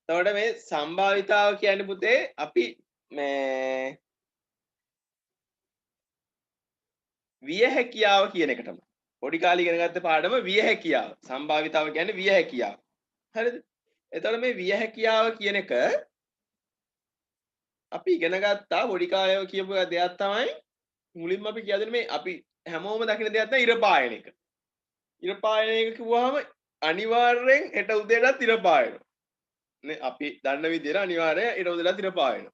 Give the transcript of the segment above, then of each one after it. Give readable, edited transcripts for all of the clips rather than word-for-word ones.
එතකොට මේ සම්භාවිතාව කියන්නේ පුතේ අපි මේ විය හැකියාව කියන එක තමයි. පොඩි කාලේ ඉගෙන ගත්ත පාඩම විය හැකියාව. සම්භාවිතාව කියන්නේ විය හැකියාව. හරිද? එතකොට මේ විය හැකියාව කියන එක අපි ඉගෙන ගත්තා පොඩි කාලේ කියපු දෙයක් තමයි මුලින්ම අපි කියදෙන මේ අපි හැමෝම දකින දෙයක් තමයි ඉර පායන එක. ඉර පායන එක කිව්වහම අනිවාර්යෙන් හෙට උදේටත් ඉර පායනවා. නේ අපි දන්න විදිහට අනිවාර්යෙන් හෙට උදේටත් ඉර පායනවා.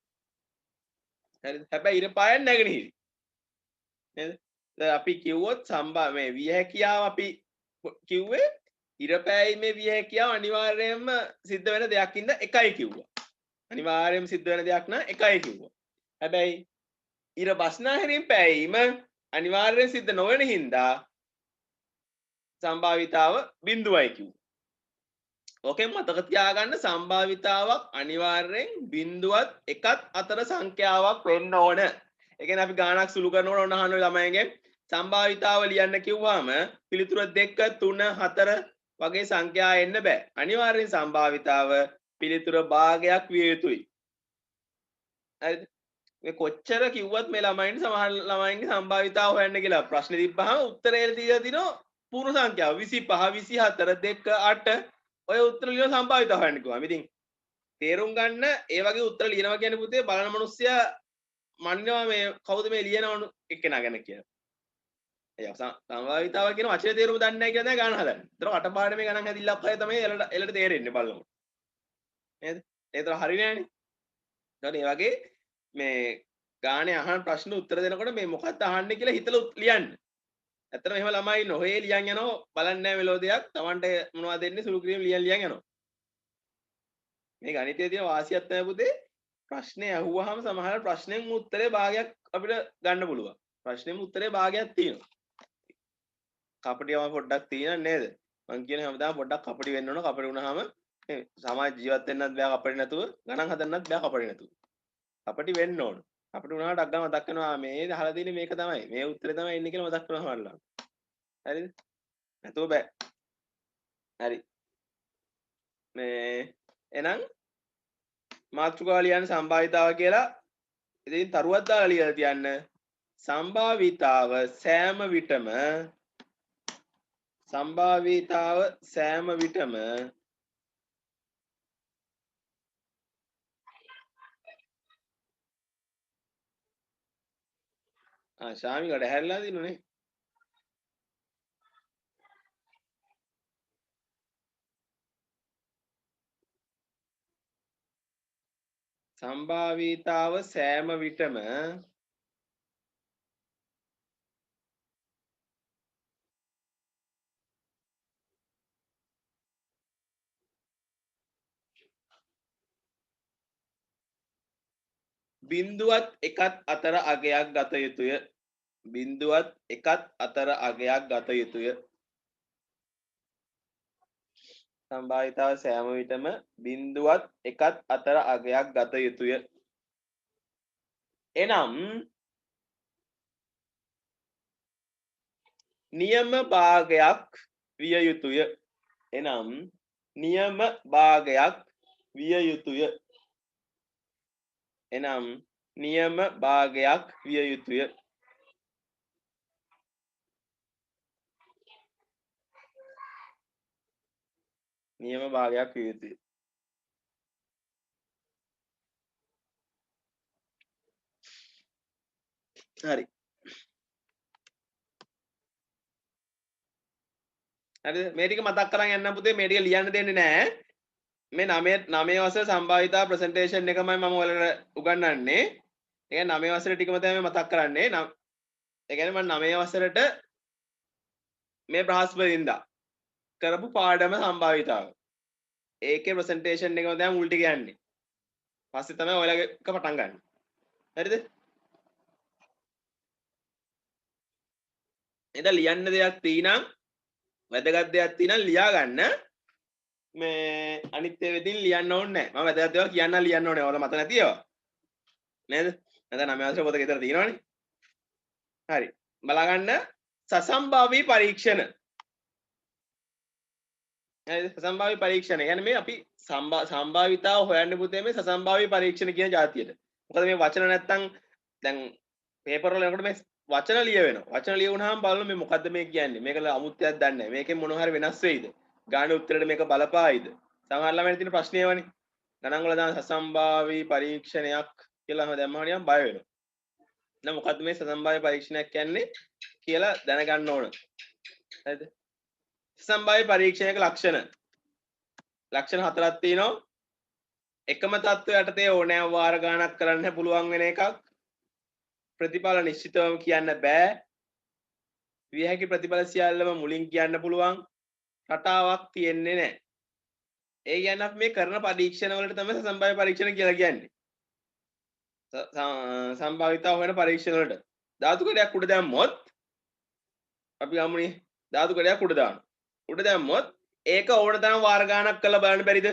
හරිද? හැබැයි ඉර පායන්නේ නැගෙනහිර. නේද? දැන් අපි කිව්වොත් මේ විය හැකියාව අපි කිව්වේ ඉර පෑීමේ විය හැකියාව අනිවාර්යයෙන්ම සිද්ධ වෙන දෙයක් ඉඳ එකයි කිව්වා. අනිවාර්යයෙන්ම සිද්ධ වෙන දෙයක් නම් එකයි කිව්වා. හැබැයි ඉර බස්නාහිරින් පෑයීම අනිවාර්යෙන් සිද්ධ නොවන හින්දා සම්භාවිතාව බිඳුවයි කිව්වා. ඕකෙන් මතක තියාගන්න සම්භාවිතාවක් අනිවාර්යෙන් බිඳුවත් එකත් අතර සංඛ්‍යාවක් වෙන්න ඕන. ඒ කියන්නේ අපි ගාණක් සුළු කරනකොට ඔන්න අහන ළමයිගෙන් සම්භාවිතාව ලියන්න කිව්වම පිළිතුර 2 3 4 වගේ සංඛ්‍යා එන්න බෑ. අනිවාර්යෙන් සම්භාවිතාව පිළිතුර භාගයක් විය යුතුයි. හරිද? මේ කොච්චර කිව්වත් මේ ළමයින්ට සමහර ළමයින්ගේ සම්භාවිතාව හොයන්න කියලා ප්‍රශ්න දීපහම උත්තරේ දීලා දිනෝ පූර්ණ සංඛ්‍යාව 25 24 2 8 ඔය උත්තර ලියන සම්භාවිතාව හොයන්න කිව්වා. ඉතින් තේරුම් ගන්න ඒ වගේ උත්තර ලියනවා කියන්නේ පුතේ බලන මිනිස්සයා මන්නවා මේ කවුද මේ ලියනවනු එක්කෙනා ගැන කියලා. ඒ සම්භාවිතාව කියන වචනේ තේරුම දන්නේ නැහැ කියලා දැන් ගණන් හදන්නේ. ඒතර කටපාඩමේ ගණන් හැදිල්ලක් අය තමයි එලට තේරෙන්නේ බලනකොට. නේද? ඒතර හරි නෑනේ. ඊට ඒ වගේ මේ ගානේ අහන ප්‍රශ්න උත්තර දෙනකොට මේ මොකක්ද අහන්නේ කියලා හිතලා ලියන්න. ඇත්තටම එහෙම ළමයි නොහේ ලියන් යනවා බලන්නේ නැහැ මෙලෝදියක්. Tamanට මොනවද දෙන්නේ සුළු කිරීම ලියන් යනවා. මේ ගණිතයේ තියෙන වාසියක් තමයි පුතේ ප්‍රශ්නේ අහුවාම සමහර ප්‍රශ්නෙන් උත්තරේ භාගයක් අපිට ගන්න පුළුවන්. ප්‍රශ්නෙම උත්තරේ භාගයක් තියෙනවා. කපටියම පොඩ්ඩක් තියෙන නේද? මං කියන හැමදාම පොඩ්ඩක් කපටි වෙන්න ඕන. කපටි වුණාම සමාජ ජීවත් වෙන්නත් බෑ කපටි නැතුව, ගණන් හදන්නත් බෑ කපටි නැතුව. කපටි වෙන්න ඕන. කපටි වුණාට අග්ගා මතක් වෙනවා මේ අහලා තියෙන්නේ මේක තමයි. මේ උත්තරේ තමයි එන්නේ කියලා මතක් වෙනවා මල්ලා. හරිද? නැතුව බෑ. හරි. මේ එහෙනම් මාතෘකාව ලියන්න සම්භාවිතාව කියලා ඉතින් තරුවක් දාලා ලියලා තියන්න. සම්භාවිතාව සෑම විටම ශාමිකට හැරලා දිනුනේ. සම්භාවිතාව සෑම විටම බිඳුවත් එකත් අතර අගයක් ගත යුතුය. බිඳුවත් එකත් අතර අගයක් ගත යුතුය. සම්භාවිතාව සෑම විටම බිඳුවත් එකත් අතර අගයක් ගත යුතුය. එනම් නියම භාගයක් විය යුතුය. එනම් නියම භාගයක් විය යුතුය. එනම් නියම භාගයක් විය යුතුය. නියම භාගයක් විය යුතුය. හරි. හරිද? මේ ටික මතක් කරන් යන්න පුතේ. මේ ටික ලියන්න දෙන්නේ නැහැ. මේ 9 වසර සම්භාවිතා ප්‍රසන්ටේෂන් එකමයි මම ඔයාලට උගන්වන්නේ. ඒ කියන්නේ 9 වසර ටිකම තමයි මතක් කරන්නේ. ඒ කියන්නේ මම 9 වසරට මේ බ්‍රහස්පතින්දා කරපු පාඩම සම්භාවිතාව. ඒකේ ප්‍රසන්ටේෂන් එකම තමයි මුල් ටික යන්නේ. පස්සේ තමයි ඔයාලගේ එක පටන් ගන්න. හරිද? එතන ලියන්න දෙයක් තියෙනම් වැදගත් දෙයක් තියෙනම් ලියා ගන්න. මේ අනිත් ඒවා ඉතින් ලියන්න ඕනේ නැහැ. මම වැදගත් දේවල් කියන්න ලියන්න ඕනේ. ඔයාලා මත නැති ඒවා. නේද? නැත්නම් 9 වසර පොත ගෙදර තියෙනවනේ. හරි. බලා ගන්න සසම්භාවී පරීක්ෂණ. හරිද? සසම්භාවී පරීක්ෂණ. يعني මේ අපි සම්භාවිතාව හොයන්න පුතේ මේ සසම්භාවී පරීක්ෂණ කියන જાතියට. මොකද මේ වචන නැත්තම් දැන් පේපර් වල යනකොට මේ වචන ලියවෙනවා. වචන ලියුණාම බලන්න මේ මොකද්ද මේ කියන්නේ. මේක අමුත්‍යක් දන්නේ නැහැ. මේකෙන් මොන හරි වෙනස් වෙයිද? ගාන උත්තරේට මේක බලපායිද? සමහර ළමයින් තියෙන ප්‍රශ්නේ ඒවනේ. ගණන් වල දාන සසම්භාවී පරීක්ෂණයක් කියලා දැම්මම නිකන් බය වෙනවා. දැන් මොකද්ද මේ සසම්භාවී පරීක්ෂණයක් කියන්නේ කියලා දැනගන්න ඕන. හරිද? සසම්භාවී පරීක්ෂණයක ලක්ෂණ. ලක්ෂණ හතරක් තියෙනවා. එකම තත්ත්වය යටතේ ඕනෑම වාර ගණනක් කරන්න පුළුවන් වෙන එකක්. ප්‍රතිඵල නිශ්චිතවම කියන්න බෑ. විය හැකි ප්‍රතිඵල සියල්ලම මුලින් කියන්න පුළුවන්. රටාවක් තියෙන්නේ නැහැ. ඒ කියන්නේ අපි මේ කරන පරීක්ෂණ වලට තමයි සසම්භාව්‍ය පරීක්ෂණ කියලා කියන්නේ. සම්භාවිතාව හොයන පරීක්ෂණ වලට. ධාතු කඩයක් උඩ දැම්මොත් අපි ගමුනේ ධාතු කඩයක් උඩ දානවා. උඩ දැම්මොත් ඒක ඕන තරම් වාර ගණනක් කරලා බලන්න බැරිද?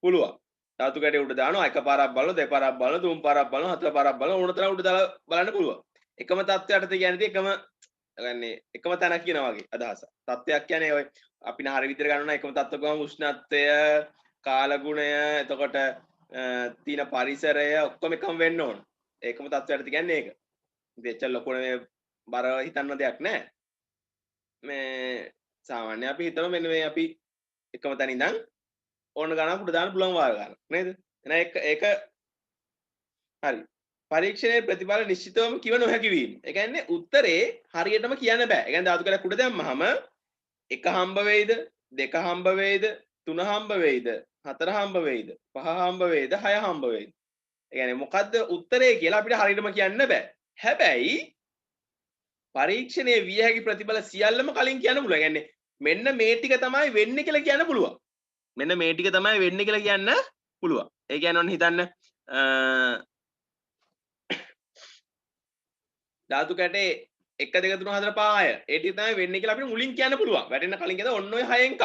පුළුවන්. ධාතු කඩේ උඩ දානවා එකපාරක් බලනවා දෙපාරක් බලනවා තුන් පාරක් බලනවා හතර පාරක් බලනවා ඕන තරම් උඩ දාලා බලන්න පුළුවන්. එකම තත්ත්වයකට කියන්නේ එකම තැන කියන වගේ අදහස. තත්ත්වයක් කියන්නේ ඔය අපි හරිය විදිහට ගන්නවා එකම තත්ත්ව ගමන් උෂ්ණත්වය, කාලගුණය, එතකොට තියෙන පරිසරය ඔක්කොම එකම වෙන්න ඕන. ඒකම තත්ත්වයට කියන්නේ ඒක. ඉතින් එච්චර ලොකු මේ බර හිතන්න දෙයක් නැහැ. මේ සාමාන්‍ය අපි හිතමු මෙන්න මේ අපි එකම තැන ඉඳන් ඕන ගණනක් උඩ දාන්න පුළුවන් වාර ගන්න. නේද? එහෙනම් ඒක හරි. පරීක්ෂණයේ ප්‍රතිඵල නිශ්චිතවම කිව නොහැකි වීම. ඒ කියන්නේ උත්තරේ හරියටම කියන්න බෑ. ඒ කියන්නේ ධාතු කඩක් උඩ දැම්මහම එක හම්බ වෙයිද, දෙක හම්බ වෙයිද, තුන හම්බ වෙයිද, හතර හම්බ වෙයිද, පහ හම්බ වෙයිද, හය හම්බ වෙයිද. ඒ කියන්නේ මොකද්ද උත්තරේ කියලා අපිට හරියටම කියන්න බෑ. හැබැයි පරීක්ෂණයේ විය හැකි ප්‍රතිඵල සියල්ලම කලින් කියන්න පුළුවන්. ඒ කියන්නේ මෙන්න මේ ටික තමයි වෙන්නේ කියලා කියන්න පුළුවන්. මෙන්න මේ ටික තමයි වෙන්නේ කියලා කියන්න පුළුවන්. ඒ කියන්නේ ඔන්න හිතන්න ධාතු කැටේ 1 2 3 4 5 6 ඒ ටික තමයි වෙන්නේ කියලා අපිට මුලින් කියන්න පුළුවන්. වැටෙන්න කලින් කියද ඔන්න ඔය 6 එකක්.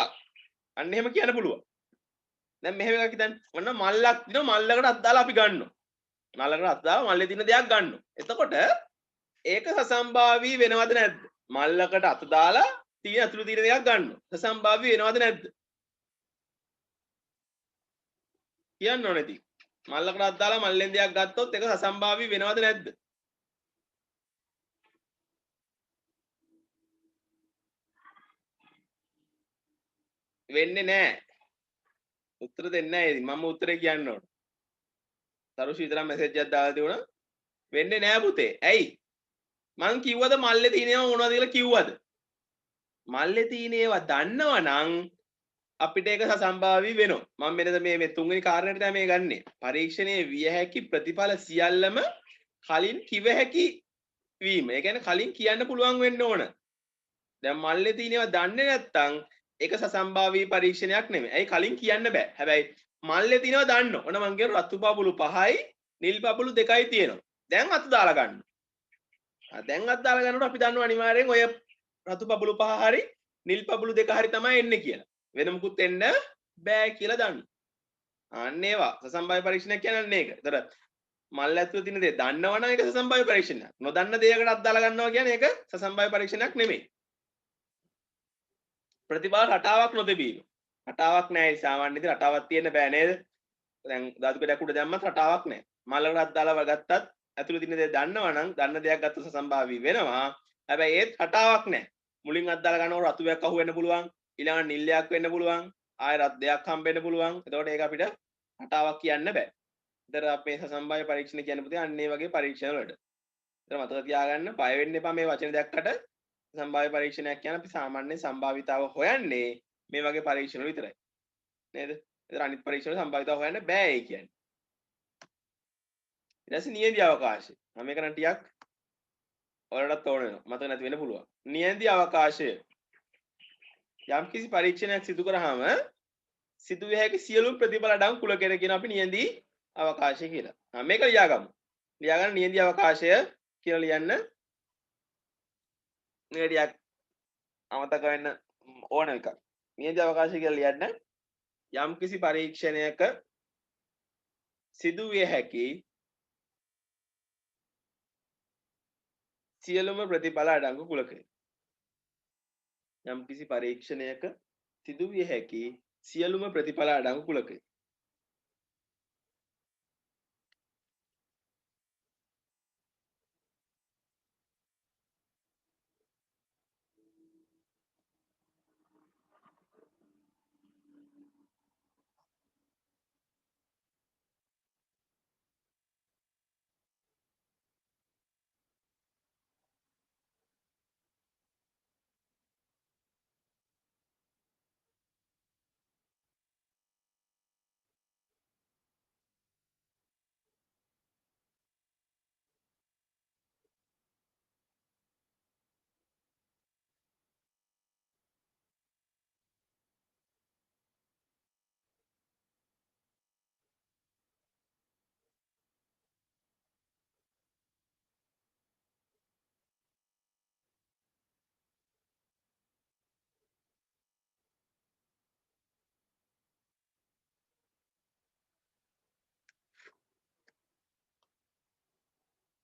අන්න එහෙම කියන්න පුළුවන්. දැන් මෙහෙම එකක් හිතන්න. ඔන්න මල්ලක් දිනවා මල්ලකට අත් දාලා අපි ගන්නවා. මල්ලකට අත් දාලා මල්ලේ තියෙන දෙයක් ගන්නවා. එතකොට ඒක සසම්භාවී වෙනවද නැද්ද? මල්ලකට අත දාලා තියෙන අතුරු තියෙන දෙයක් ගන්නවා. සසම්භාවී වෙනවද නැද්ද? කියන්න ඕනේ ඉතින්. මල්ලකට අත් දාලා මල්ලෙන් දෙයක් ගත්තොත් ඒක සසම්භාවී වෙනවද නැද්ද? වෙන්නේ නැහැ. උත්තර දෙන්නේ නැහැ. මම උත්තරේ කියන්න ඕන. තරුෂි විතරක් මැසේජ් එකක් දාලා තිබුණා. වෙන්නේ නැහැ පුතේ. ඇයි? මං කිව්වද මල්ලේ තියෙනව මොනවද කියලා කිව්වද? මල්ලේ තියෙන ඒවා දන්නවනම් අපිට ඒක සසම්භාවී වෙනවා. මම මෙතන මේ තුන්වෙනි කාරණේට තමයි මේ ගන්නෙ. පරීක්ෂණයේ විය හැකි ප්‍රතිඵල සියල්ලම කලින් කිව හැකි වීම. ඒ කියන්නේ කලින් කියන්න පුළුවන් වෙන්න ඕන. දැන් මල්ලේ තියෙන ඒවා දන්නේ නැත්නම් ඒක සසම්භාවී පරීක්ෂණයක් නෙමෙයි. ඇයි කලින් කියන්න බෑ. හැබැයි මල්ලේ තියෙනවා දන්න. ඔන්න මං කියන රතු පබුළු 5යි නිල් පබුළු 2යි තියෙනවා. දැන් අත දාලා ගන්න. දැන් අත් දාලා ගන්නකොට අපි දන්නවා අනිවාර්යෙන් ඔය රතු පබුළු 5 හරි නිල් පබුළු 2 හරි තමයි එන්නේ කියලා. වෙන මුකුත් එන්න බෑ කියලා දන්නවා. අන්න ඒවා සසම්භාව්‍ය පරීක්ෂණයක් කියන්නේ ඒක. ඒතර මල් ඇතුලේ තියෙන දේ දන්නවනම් ඒක සසම්භාව්‍ය පරීක්ෂණයක්. නොදන්න දෙයකට අත් දාලා ගන්නවා කියන්නේ ඒක සසම්භාව්‍ය පරීක්ෂණයක් නෙමෙයි. ප්‍රතිඵල රටාවක් නොතිබීම. රටාවක් නැහැ. සාමාන්‍ය විදිහට රටාවක් තියෙන්න බෑ නේද? දැන් ධාතු කඩයක් උඩ දැම්මත් රටාවක් නැහැ. මල්ලකට අත් දාලා ගත්තත් ඇතුලේ තියෙන දේ දන්නවනම් දන්න දෙයක් ගත්තොත් සසම්භාවී වෙනවා. හැබැයි ඒත් රටාවක් නැහැ. මුලින් අත් දාලා ගන්නකොට රතුයක් අහු වෙන්න පුළුවන්. ඊළඟට නිල්ලයක් වෙන්න පුළුවන්. ආයෙ රත් දෙයක් හම්බෙන්න පුළුවන්. එතකොට ඒක අපිට රටාවක් කියන්න බෑ. ඒතර අපේ සසම්භාව්‍ය පරීක්ෂණ කියන්නේ පුතේ අන්න ඒ වගේ පරීක්ෂණ වලට. ඒතර මතක තියාගන්න බය වෙන්න එපා මේ වචන දැක්කට සම්භාව්‍ය පරීක්ෂණයක් කියන්නේ අපි සාමාන්‍යයෙන් සම්භාවිතාව හොයන්නේ මේ වගේ පරීක්ෂණ වල විතරයි. නේද? ඒතර අනිත් පරීක්ෂණ වල සම්භාවිතාව හොයන්න බෑ ඒ කියන්නේ. ඊට පස්සේ නියැදි අවකාශය. මම මේක නම් ටිකක් ඔයාලටත් ඕන වෙනවා. මතක නැති වෙන්න පුළුවන්. නියැදි අවකාශය. යම්කිසි පරීක්ෂණයක් සිදු කරාම සිදුවිය හැකි සියලුම ප්‍රතිඵල අඩංගු කුලකයට කියන අපි නියැදි අවකාශය කියලා. මේක ලියාගමු. ලියාගන්න නියැදි අවකාශය කියලා ලියන්න. මේක අමතක වෙන්න ඕන එකක්. නියැදි අවකාශය කියලා ලියන්න. යම්කිසි පරීක්ෂණයක සිදුවිය හැකි සියලුම ප්‍රතිඵල අඩංගු කුලකය. යම්කිසි පරීක්ෂණයක සිදුවිය හැකි සියලුම ප්‍රතිඵල අඩංගු කුලකය.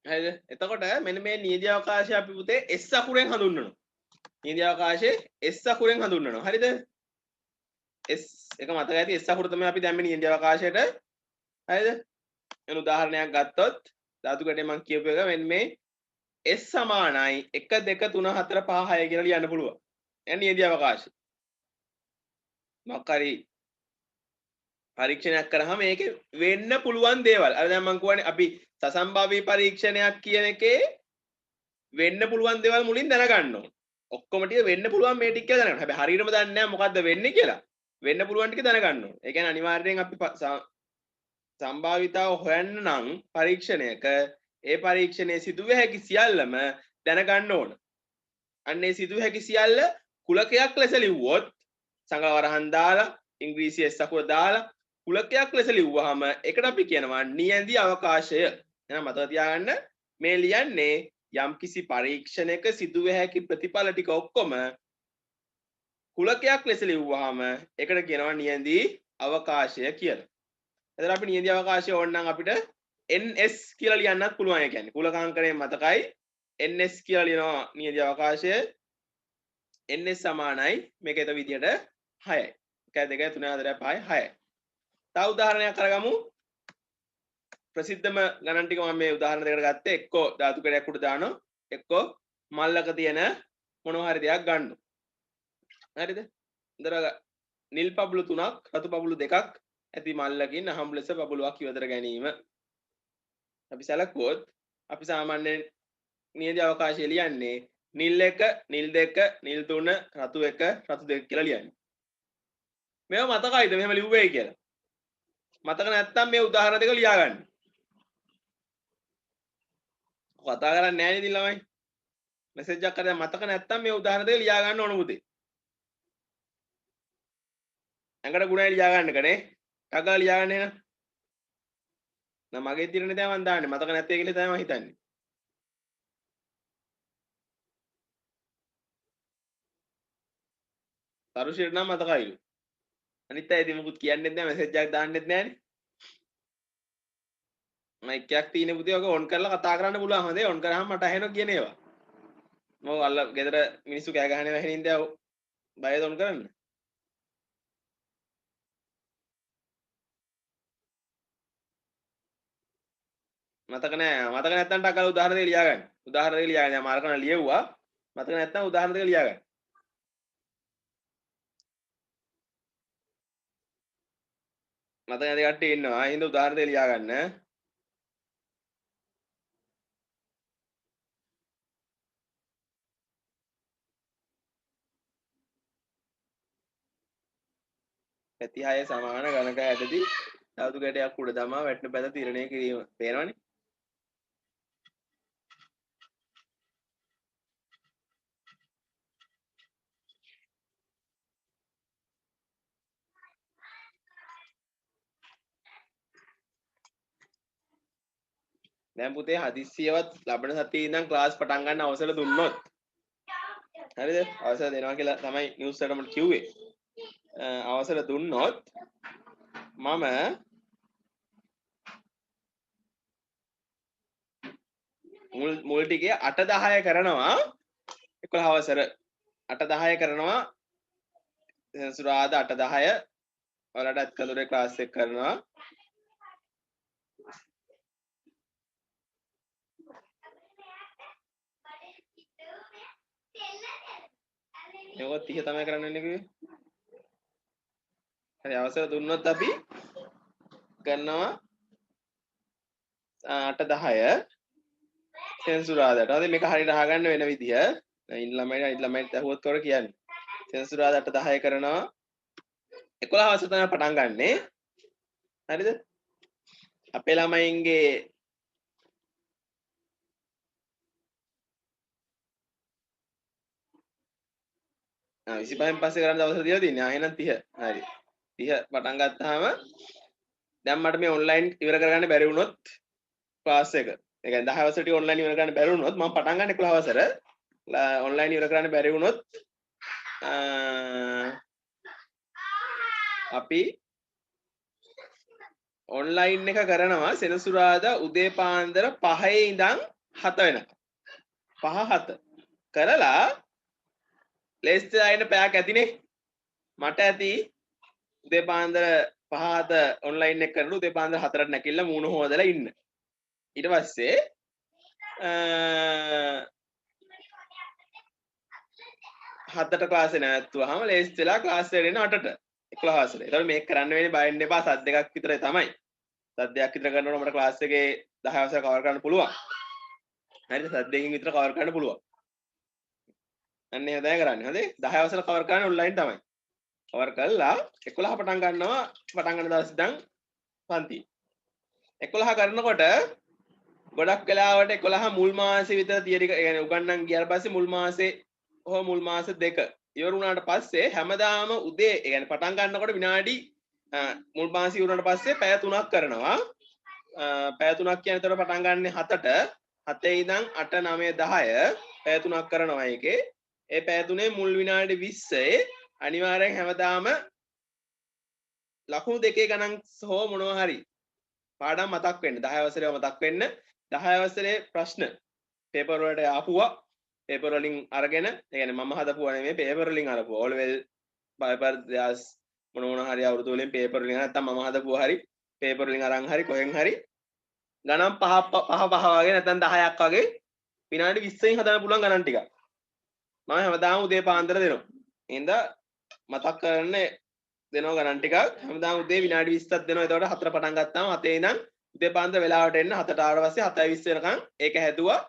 හරිද? එතකොට මෙන්න මේ නියති අවකාශය අපි පුතේ S අකුරෙන් හඳුන්වනවා. නියති අවකාශයේ S අකුරෙන් හඳුන්වනවා. හරිද? S එක මතක ඇති S අකුර තමයි අපි දැම්මේ නියති අවකාශයට. හරිද? එන උදාහරණයක් ගත්තොත් ධාතු කඩේ මම කියපු එක මෙන්න මේ S සමානයි 1 2 3 4 5 6 කියලා ලියන්න පුළුවන්. එන නියති අවකාශය. මොකක් හරි පරීක්ෂණයක් කරාම මේකේ වෙන්න පුළුවන් දේවල්. අර දැන් මම කියවනේ අපි සසම්භාවී පරීක්ෂණයක් කියන එකේ වෙන්න පුළුවන් දේවල් මුලින් දැනගන්න ඕන. ඔක්කොම ටික වෙන්න පුළුවන් මේ ටික කියලා දැනගන්න. හැබැයි හරියටම දන්නේ නැහැ මොකද්ද වෙන්නේ කියලා. වෙන්න පුළුවන් ටික දැනගන්න ඕන. ඒ කියන්නේ අනිවාර්යෙන් අපි සම්භාවිතාව හොයන්න නම් පරීක්ෂණයක ඒ පරීක්ෂණයේ සිදුවිය හැකි සියල්ලම දැනගන්න ඕන. අන්නේ සිදුවිය හැකි සියල්ල කුලකයක් ලෙස ලිව්වොත් සංගවරහන් දාලා ඉංග්‍රීසි S අකුර දාලා කුලකයක් ලෙස ලිව්වහම ඒකට අපි කියනවා නියැඳි අවකාශය. එහෙනම් මතක තියාගන්න මේ ලියන්නේ යම්කිසි පරීක්ෂණයක සිදුවිය හැකි ප්‍රතිඵල ටික ඔක්කොම කුලකයක් ලෙස ලිව්වහම ඒකට කියනවා නියැඳි අවකාශය කියලා. එතන අපි නියැඳි අවකාශය ඕන නම් අපිට NS කියලා ලියන්නත් පුළුවන්. ඒ කියන්නේ කුලකාංකණය මතකයි NS කියලා ලියනවා නියැඳි අවකාශය. NS සමානයි මේක ඒත විදියට 6යි. 1 2 3 4 5 6යි. තව උදාහරණයක් අරගමු. ප්‍රසිද්ධම ගණන් ටික මම මේ උදාහරණ දෙකකට ගත්තේ. එක්කෝ ධාතු කඩයක් උඩ දානවා. එක්කෝ මල්ලක තියෙන මොනවා හරි දෙයක් ගන්නවා. හරිද? ඉතර නිල් පබුළු 3ක් රතු පබුළු 2ක් ඇති මල්ලකින් අහඹු ලෙස පබුළුවක් ඉවතර ගැනීම. අපි සැලකුවොත් අපි සාමාන්‍යයෙන් නියැදි අවකාශය ලියන්නේ නිල් 1 නිල් 2 නිල් 3 රතු 1 රතු 2 කියලා ලියන්නේ. මේව මතකයිද මෙහෙම ලිව්වේ කියලා? මතක නැත්තම් මේ උදාහරණ දෙක ලියා ගන්න. කතා කරන්නේ නැහැ නේද ළමයි? මෙසේජ් එකක් කරලා මතක නැත්තම් මේ උදාහරණ දෙක ලියා ගන්න ඕන පුතේ. ඇඟට ගුණයි ලියා ගන්න කනේ. ටගා ලියා ගන්න එහෙනම්. නම් මගේ තිරනේ තමයි මම දාන්නේ. මතක නැත්තේ කියලා තමයි මම හිතන්නේ. තරුෂිට නම් මතකයිලු. අනිත් අය ඉතින් මොකුත් කියන්නෙත් නැහැ මෙසේජ් එකක් දාන්නෙත් නැහනේ. මයික් එකක් තියෙන පුතේ ඔක ඔන් කරලා කතා කරන්න පුළුවන්. හොඳේ ඔන් කරාම මට ඇහෙනවා කියන ඒවා. මම අල්ල ගෙදර මිනිස්සු කෑ ගහන්නේ වැහෙනින්ද බයද ඔන් කරන්න. මතක නැහැ. මතක නැත්තම් ටක් ගාලා උදාහරණ දෙක ලියා ගන්න. උදාහරණ දෙක ලියා ගන්න. මාර්කන ලියුවා. මතක නැත්තම් උදාහරණ දෙක ලියා ගන්න. මතක නැති කට්ටිය ඉන්නවා. හින්දා උදාහරණ දෙක ලියා ගන්න. පැති 6 සමාන ගණක ඇටදී ධාතු කැටයක් උඩ දමා වැටෙන පැත තීරණය කිරීම. පේනවනේ? දැන් පුතේ හදිස්සියවත් ලබන සතියේ ඉඳන් ක්ලාස් පටන් ගන්න අවසර දුන්නොත් හරිද? අවසර දෙනවා කියලා තමයි නිවුස් එකට මට කිව්වේ. අවසර දුන්නොත් මම මුල් ටිකේ 8 10 කරනවා 11 අවසර 8 10 කරනවා සෙනසුරාදා 8 10 ඔයාලටත් කඳුරේ ක්ලාස් එක කරනවා. ඒකත් 30 තමයි කරන්න වෙන්නේ කිව්වේ. හරි අවසර දුන්නොත් අපි කරනවා 8 10 සෙනසුරාදාට. හරි මේක හරියට අහගන්න වෙන විදිය. ඉන්න ළමයිට අහුවත් කර කියන්නේ. සෙනසුරාදාට 10 කරනවා 11 අවසර තමයි පටන් ගන්නෙ. හරිද? අපේ ළමයින්ගේ ආ 25න් පස්සේ කරන්න දවස් දීලා තින්නේ. ආ එහෙනම් 30. හරි. 30 පටන් ගත්තාම දැන් මට මේ ඔන්ලයින් ඉවර කරගන්න බැරි වුණොත් ක්ලාස් එක. ඒ කියන්නේ 10 වසරට ඔන්ලයින් ඉවර කරන්න බැරි වුණොත් මම පටන් ගන්න 11 වසර ඔන්ලයින් ඉවර කරන්න බැරි වුණොත් අපි ඔන්ලයින් එක කරනවා සෙනසුරාදා උදේ පාන්දර 5 ඉඳන් 7 වෙනකම්. 5-7 කරලා ලේස්තිලා ඉන්න පැයක් ඇතිනේ. මට ඇති උදේ පාන්දර 5-7 ඔන්ලයින් එක කරලා උදේ පාන්දර 4ට නැගිටලා මූණ හොදලා ඉන්න. ඊට පස්සේ 7ට ක්ලාස් එක නැවැත්තුවාම ලේස්තිලා ක්ලාස් එකට එන්න 8ට 11 ඒතකොට මේක කරන්න වෙන්නේ බය වෙන්න එපා සත් දෙකක් විතරයි තමයි. සත් දෙකක් විතර කරනකොට මට ක්ලාස් එකේ 10 අවසර කවර් කරන්න පුළුවන්. හරිද? සත් දෙකකින් විතර කවර් කරන්න පුළුවන්. අන්න එහෙම තමයි කරන්නේ. හරිද? 10 අවසර කවර් කරන්නේ ඔන්ලයින් තමයි. කවර් කළා 11 පටන් ගන්නවා. පටන් ගන්න දවස් ඉඳන් පන්ති. 11 කරනකොට ගොඩක් වෙලාවට 11 මුල් මාසෙ විතර තියරි يعني උගන්වන්න ගියාට පස්සේ මුල් මාසේ හෝ මුල් මාස දෙක ඉවර වුණාට පස්සේ හැමදාම උදේ يعني පටන් ගන්නකොට විනාඩි මුල් මාසෙ ඉවර වුණාට පස්සේ පැය 3ක් කරනවා. පැය 3ක් කියන්නේ ඒතර පටන් ගන්න 7ට 7 ඉඳන් 8 9 10 පැය 3ක් කරනවා ඒකේ. ඒ පැය 3 මුල් විනාඩි 20 අනිවාර්යෙන් හැමදාම ලකුණු දෙකේ ගණන් හෝ මොනවා හරි පාඩම් මතක් වෙන්න 10 අවසරේ මතක් වෙන්න 10 අවසරේ ප්‍රශ්න පේපර් වලට ආපුවා පේපර් වලින් අරගෙන ඒ කියන්නේ මම හදපුවා නෙමෙයි පේපර් වලින් අරපුවා ඕල් වෙල් පේපර් දාස් මොන හරි අවුරුදු වලින් පේපර් වලින් නැත්තම් මම හදපුවා හරි පේපර් වලින් අරන් හරි කොහෙන් හරි ගණන් පහ වගේ නැත්නම් 10ක් වගේ විනාඩි 20න් හදන්න පුළුවන් ගණන් ටික මම හැමදාම උදේ පාන්දර දෙනවා එහෙනම් මතක් කරන්න දෙනවා ගණන් ටිකක් හැමදාම උදේ විනාඩි 20ක් දෙනවා එතකොට 4 පටන් ගත්තාම 7 ඉඳන් උදේ පාන්දර වෙලාවට එන්න 7ට ආවට පස්සේ 7:20 වෙනකන් ඒක හැදුවා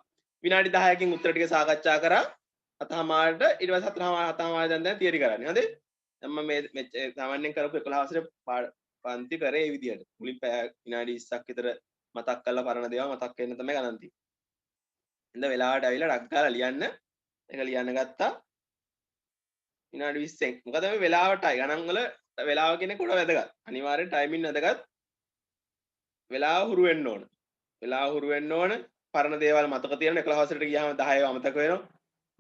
විනාඩි 10කින් උත්තර ටික සාකච්ඡා කරා 7:00ට ඊට පස්සේ 7:00 දැන් තියරි කරන්නේ හරිද දැන් මම මේ සාමාන්‍යයෙන් කරපු 11 වසරේ පන්ති කරේ මේ විදියට මුලින් විනාඩි 20ක් විතර මතක් කරලා පරණ දේවල් මතක් වෙන්න තමයි ගණන් තියෙන්නේ. ඉතින් වෙලාවට ඇවිල්ලා ඩක් ගාලා ලියන්න. ඒක ලියන්න ගත්තා. විනාඩි 20න්. මොකද මේ වෙලාවටයි ගණන් වල වෙලාව කියන කොට වැදගත්. අනිවාර්යෙන් ටයිමින් වැදගත්. වෙලාව හුරු වෙන්න ඕන. වෙලාව හුරු වෙන්න ඕන. පරණ දේවල් මතක තියෙන 11 වසරට ගියාම 10 අමතක වෙනවා.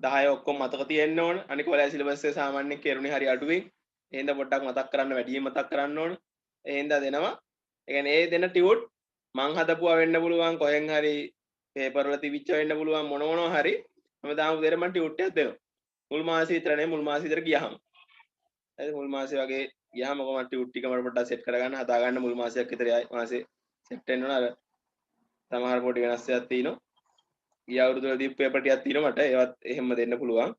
10 ඔක්කොම මතක තියෙන්න ඕන. අනික ඔයාලා සිලබස් එක සාමාන්‍යයෙන් කෙරුණේ හරි අඩුවෙන්. එහෙනම් පොඩ්ඩක් මතක් කරන්න වැඩියෙන් මතක් කරන්න ඕන. එහෙනම් දෙනවා. ඒ කියන්නේ ඒ දෙන ටියුට් මං හදපුවා වෙන්න පුළුවන් කොහෙන් හරි පේපර් වල තිබිච්ච වෙන්න පුළුවන් මොනවා හරි හැමදාම උදේට මම ටියුට් එකක් දෙනවා මුල් මාසෙ විතර නේ මුල් මාසෙ විතර ගියාම හරි මුල් මාසෙ වගේ ගියාම කොහොමද ටියුට් ටික මට පොඩ්ඩක් සෙට් කරගන්න හදා ගන්න මුල් මාසයක් විතර මාසෙ සෙට් වෙන්න ඕන අර සමහර පොඩි වෙනස්යක් තියෙනවා ගිය අවුරුදු වලදී පේපර් ටිකක් තියෙනවා මට ඒවත් එහෙම දෙන්න පුළුවන්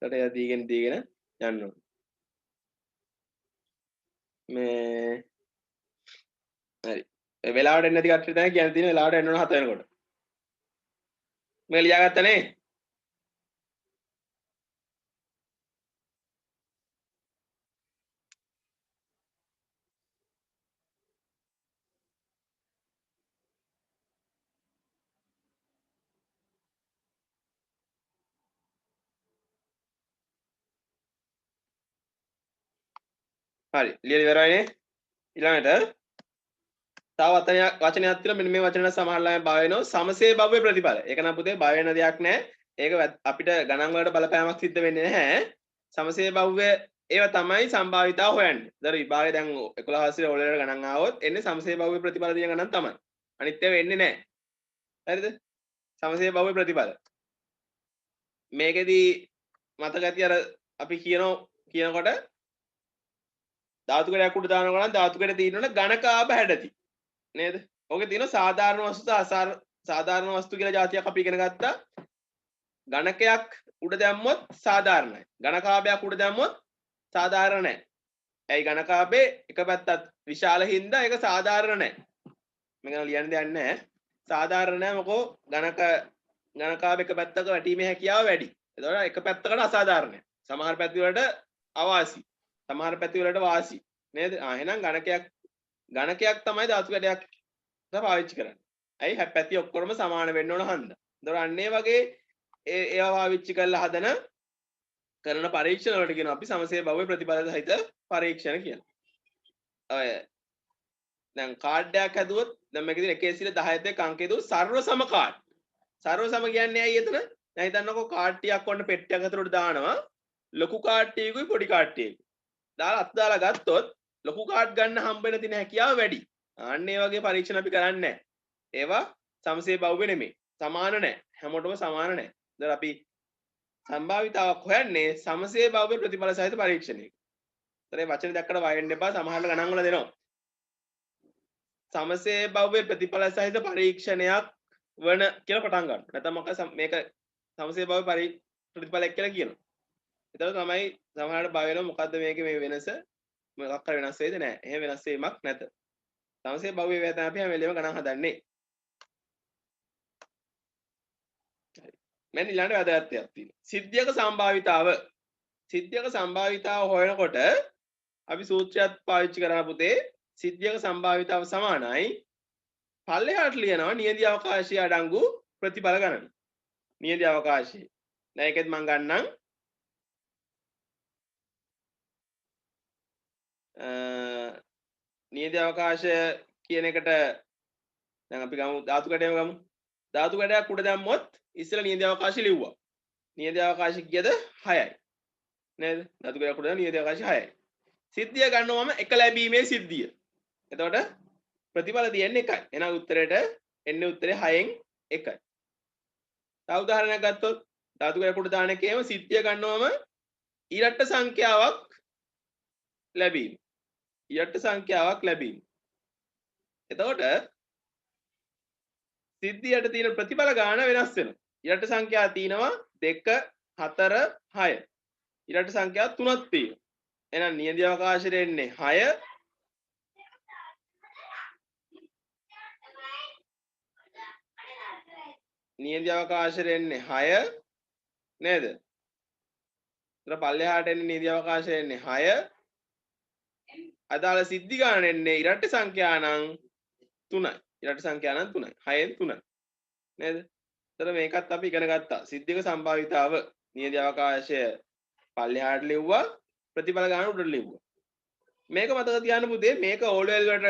ඒකට ඒවා දීගෙන යන්න ඕන මේ හරි වෙලාවට එන්න නැති කට්ටිය තමයි කියන්න තියෙන වෙලාවට එන්න ඕන 7 වෙනකොට. මේ ලියාගත්තනේ? හරි ලියලා ඉවරයිනේ. ඊළඟට තව වචනයක් තියෙනවා මෙන්න මේ වචන සමහරවල් බය වෙනවා සමසේ භව්‍ය ප්‍රතිඵල. ඒක නම් පුතේ බය වෙන දෙයක් නෑ. ඒක අපිට ගණන් වලට බලපෑමක් සිද්ධ වෙන්නේ නැහැ. සමසේ භව්‍ය ඒව තමයි සම්භාවිතාව හොයන්නේ. දැන් විභාගේ දැන් 11 වසරේ ඔලෙවල් ගණන් ආවොත් එන්නේ සමසේ භව්‍ය ප්‍රතිඵල දින ගණන් තමයි. අනිත් ඒවා එන්නේ නැහැ. හරිද? සමසේ භව්‍ය ප්‍රතිඵල. මේකෙදි මතක ඇති අර අපි කියනකොට ධාතු කඩයක් උඩ දානවා නම් ධාතු කඩේ තියෙනවනේ ඝනක ආභ හැඩති. නේද? ඕකේ තියෙන සාධාරණ වස්තු සාධාරණ වස්තු කියලා જાතියක් අපි ඉගෙන ගත්තා. ඝනකයක් උඩ දැම්මොත් සාධාරණයි. ඝනකාභයක් උඩ දැම්මොත් සාධාරණ නැහැ. ඇයි ඝනකාභේ එක පැත්තක් විශාල හින්දා ඒක සාධාරණ නැහැ. මේක ලියන්න දෙයක් නැහැ. සාධාරණ නැහැ මොකෝ ඝනකාභ එක පැත්තක වැටීමේ හැකියාව වැඩි. ඒතකොට එක පැත්තකට අසාධාරණයි. සමහර පැති වලට අවාසි. සමහර පැති වලට වාසි. නේද? එහෙනම් ඝනකයක් තමයි ධාතු කැඩයක් පාවිච්චි කරන්නේ. ඇයි පැති ඔක්කොම සමාන වෙන්න ඕන හන්දා. ඒතකොට අන්නේ වගේ ඒවා පාවිච්චි කරලා හදන කරන පරීක්ෂණ වලට කියනවා අපි සමසේ භව්‍ය ප්‍රතිඵල සහිත පරීක්ෂණ කියලා. ඔය දැන් කාඩ් එකක් හැදුවොත් දැන් මේකේ තියෙන 1 සිට 10 ත් අංක හදුවොත් සර්ව සම කාඩ්. සර්ව සම කියන්නේ ඇයි එතන? දැන් හිතන්නකෝ කාඩ් ටිකක් ඔන්න පෙට්ටියක් අතරට දානවා. ලොකු කාඩ් ටිකකුයි පොඩි කාඩ් ටිකකුයි. දාලා අත් දාලා ගත්තොත් ලොකු කාඩ් ගන්න හම්බ වෙන තියෙන හැකියාව වැඩි. අන්න ඒ වගේ පරීක්ෂණ අපි කරන්නේ නැහැ. ඒවා සමසේ බහුව නෙමෙයි. සමාන නැහැ. හැමෝටම සමාන නැහැ. දැන් අපි සම්භාවිතාවක් හොයන්නේ සමසේ බහුව ප්‍රතිඵල සහිත පරීක්ෂණයක. ඒතරේ වචන දැක්කට වයෙන්න එපා. සමහරවල් ගණන් වල දෙනවා. සමසේ බහුව ප්‍රතිඵල සහිත පරීක්ෂණයක් වන කියලා පටන් ගන්න. නැත්නම් මොකද මේක සමසේ බහුව ප්‍රතිඵලයක් කියලා කියනවා. එතකොට තමයි සමහරවිට බය වෙනවා මොකද්ද මේකේ මේ වෙනස මොකක් හරි වෙනස් වෙයිද නැහැ. එහෙම වෙනස් වීමක් නැත. සමසේ බහුවේ වේ තමයි අපි හැම වෙලේම ගණන් හදන්නේ. මෙන්න ඊළඟ වැදගත්කමක් තියෙනවා. සිද්ධියක සම්භාවිතාව. සිද්ධියක සම්භාවිතාව හොයනකොට අපි සූත්‍රයක් පාවිච්චි කරා පුතේ. සිද්ධියක සම්භාවිතාව සමානයි පල්ලෙහාට ලියනවා නියදී අවකාශයේ අඩංගු ප්‍රතිඵල ගණන. නියදී අවකාශයේ. දැන් ඒකෙත් මම ගන්නම් නියදී අවකාශය කියන එකට දැන් අපි ගමු ධාතු කඩේම ගමු. ධාතු කඩයක් උඩ දැම්මොත් ඉස්සෙල්ලා නියදී අවකාශය ලිව්වා. නියදී අවකාශය කීයද? 6යි. නේද? ධාතු කඩයක් උඩ නියදී අවකාශය 6යි. සිද්ධිය ගන්නවම එක ලැබීමේ සිද්ධිය. එතකොට ප්‍රතිඵල තියෙන්නේ එකයි. එහෙනම් උත්තරේට එන්නේ උත්තරේ 6න් 1යි. තව උදාහරණයක් ගත්තොත් ධාතු කඩයක් උඩ දාන එකේම සිද්ධිය ගන්නවම ඉරට්ට සංඛ්‍යාවක් ලැබීම. ඉරට්ට සංඛ්‍යාවක් ලැබීම. එතකොට සිද්ධියට තියෙන ප්‍රතිඵල ගාන වෙනස් වෙනවා. ඉරට්ට සංඛ්‍යා තියෙනවා 2 4 6. ඉරට්ට සංඛ්‍යා 3ක් තියෙනවා. එහෙනම් නියදී අවකාශයට එන්නේ 6. නියදී අවකාශයට එන්නේ 6 නේද? ඒතර පල්ලෙහාට එන්නේ නියදී අවකාශයට එන්නේ 6. අදාළ සිද්ධි ගාන එන්නේ ඉරට්ට සංඛ්‍යා නම් 3යි. ඉරට්ට සංඛ්‍යා නම් 3යි. 6න් 3යි. නේද? ඒතර මේකත් අපි ඉගෙන ගත්තා. සිද්ධියක සම්භාවිතාව නියදී අවකාශය පල්ලෙහාට ලිව්වා ප්‍රතිඵල ගාන උඩට ලිව්වා. මේක මතක තියාගන්න පුතේ මේක ඕල් ලෙවල් වලට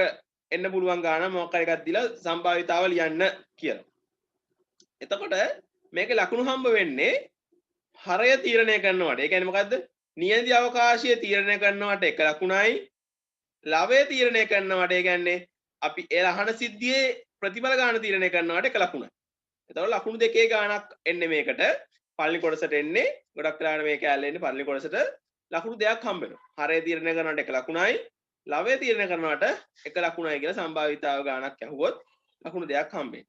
එන්න පුළුවන් ගාන මොකක් හරි එකක් දීලා සම්භාවිතාව ලියන්න කියලා. එතකොට මේක ලකුණු හම්බ වෙන්නේ හරය තීරණය කරනවට. ඒ කියන්නේ මොකද්ද? නියදී අවකාශය තීරණය කරනවට එක ලකුණයි. ලවය තීරණය කරනවට ඒ කියන්නේ අපි ඒ අහන සිද්ධියේ ප්‍රතිඵල ගාන තීරණය කරනවට එක ලකුණයි. එතකොට ලකුණු දෙකේ ගානක් එන්නේ මේකට. පළවෙනි කොටසට එන්නේ ගොඩක් වෙලාවට මේ කැලේ එන්නේ පළවෙනි කොටසට ලකුණු දෙකක් හම්බ වෙනවා. හරය තීරණය කරනවට එක ලකුණයි. ලවය තීරණය කරනවට එක ලකුණයි කියලා සම්භාවිතාව ගානක් ඇහුවොත් ලකුණු දෙකක් හම්බෙන්නේ.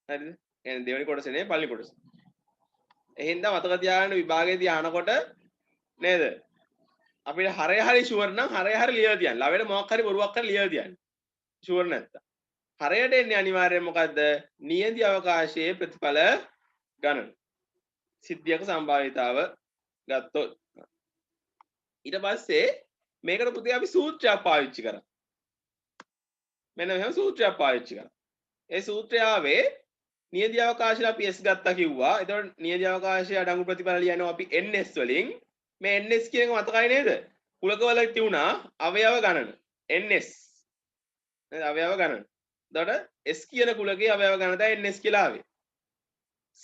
හරිද? එහෙනම් දෙවෙනි කොටසේ නේ පළවෙනි කොටස. එහෙනම් මතක තියාගන්න විභාගයේදී අහනකොට නේද? අපිට හරය හරි ෂුවර් නම් හරය හරි ලියලා තියන්න. ලවෙට මොකක් හරි බොරුවක් හරි ලියලා තියන්න. ෂුවර් නැත්තම්. හරයට එන්නේ අනිවාර්යයෙන් මොකද්ද? නියදී අවකාශයේ ප්‍රතිඵල ගණන. සිද්ධියක සම්භාවිතාව ගත්තොත්. ඊට පස්සේ මේකට පුතේ අපි සූත්‍රයක් පාවිච්චි කරා. මෙන්න මෙහෙම සූත්‍රයක් පාවිච්චි කරා. ඒ සූත්‍රය ආවේ නියදී අවකාශයට අපි S ගත්තා කිව්වා. එතකොට නියදී අවකාශයේ අඩංගු ප්‍රතිඵල ලියනවා අපි NS වලින්. මේ NS කියන එක මතකයි නේද? කුලකවල තියුණා අවයව ගණන. NS. නේද? අවයව ගණන. එතකොට S කියන කුලකයේ අවයව ගණන තමයි NS කියලා ආවේ.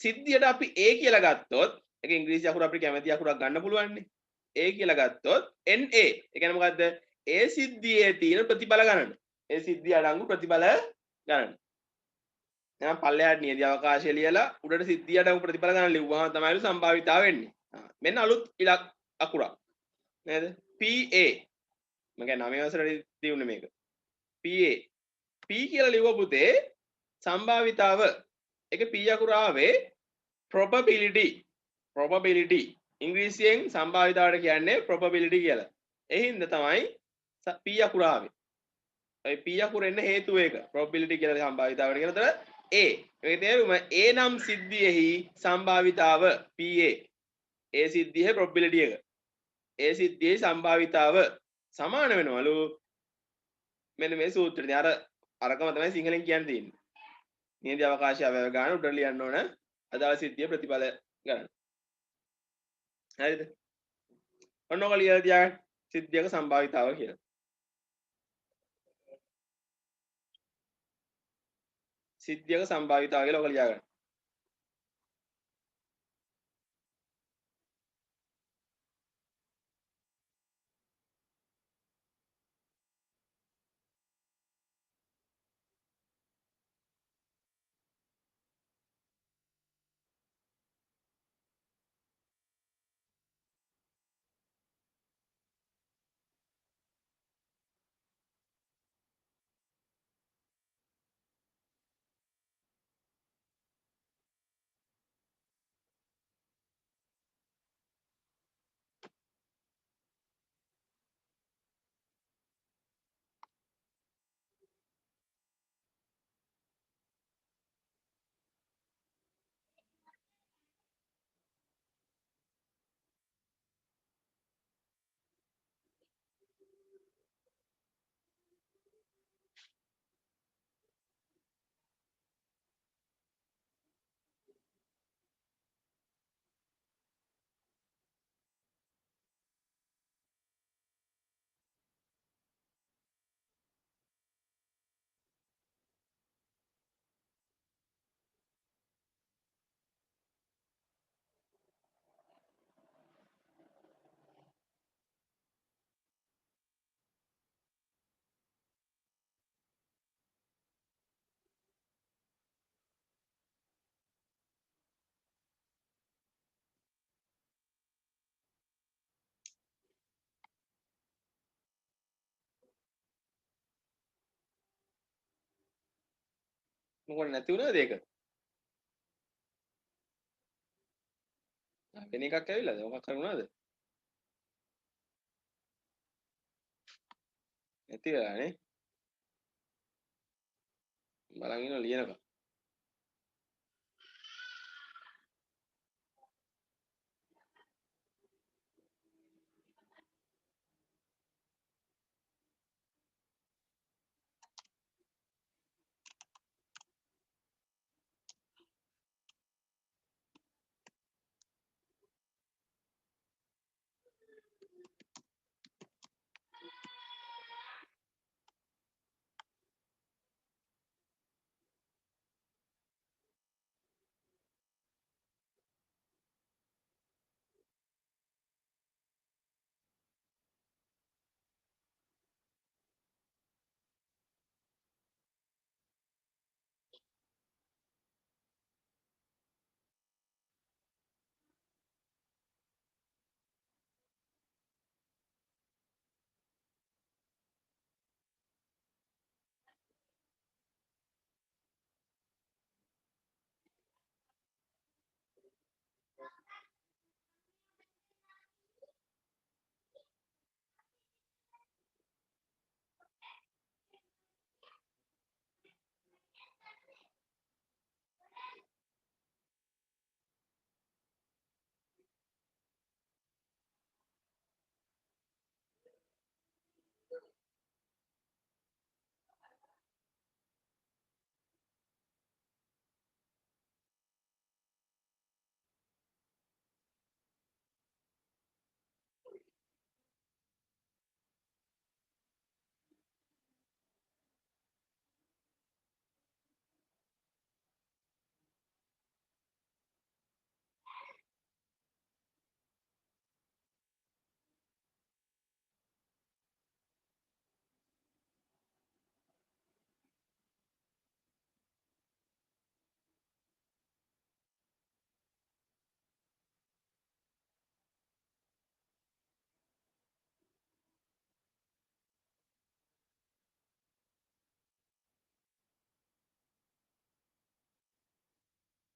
සිද්ධියට අපි A කියලා ගත්තොත් ඒක ඉංග්‍රීසි අකුර අපිට කැමති අකුරක් ගන්න පුළුවන් නේ. A කියලා ගත්තොත් NA. ඒ කියන්නේ මොකද්ද? ඒ සිද්ධියේ තියෙන ප්‍රතිඵල ගණන. ඒ සිද්ධිය අඩංගු ප්‍රතිඵල ගණන. එහෙනම් පල්ලෙහාට නියදී අවකාශය ලියලා උඩට සිද්ධිය අඩංගු ප්‍රතිඵල ගණන ලිව්වහම තමයි සම්භාවිතාව වෙන්නේ. මෙන්න අලුත් ඉලක්ක අකුරක්. නේද? PA. මම කියන්නේ 9 වසරේදී තියුනේ මේක. PA. P කියලා ලිව්ව පුතේ සම්භාවිතාව. ඒකේ P අකුර ආවේ probability. probability. ඉංග්‍රීසියෙන් සම්භාවිතාවට කියන්නේ probability කියලා. ඒ හින්දා තමයි P අකුර ආවේ. ඒ P අකුර එන්න හේතුව ඒක. probability කියලා සම්භාවිතාවට කියනතර A. මේකේ තේරුම A නම් සිද්ධියෙහි සම්භාවිතාව PA. ඒ සිද්ධියේ probability එක. ඒ සිද්ධියේ සම්භාවිතාව සමාන වෙනවලු මෙන්න මේ සූත්‍රෙදී. අරකම තමයි සිංහලෙන් කියන්න තියෙන්නේ. නියදී අවකාශය අවයව ගන්න උඩට ලියන්න ඕන අදාළ සිද්ධිය ප්‍රතිඵල ගණන. හරිද? ඔන්න ඔක ලියලා තියාගන්න. සිද්ධියක සම්භාවිතාව කියලා. සිද්ධියක සම්භාවිතාව කියලා ඔක ලියා ගන්න. මොකද නැති වුණාද ඒක? වෙන එකක් ඇවිල්ලාද? මොකක් කර වුණාද? නැති වෙලා නේ. බලන් ඉන්න ලියනකම්.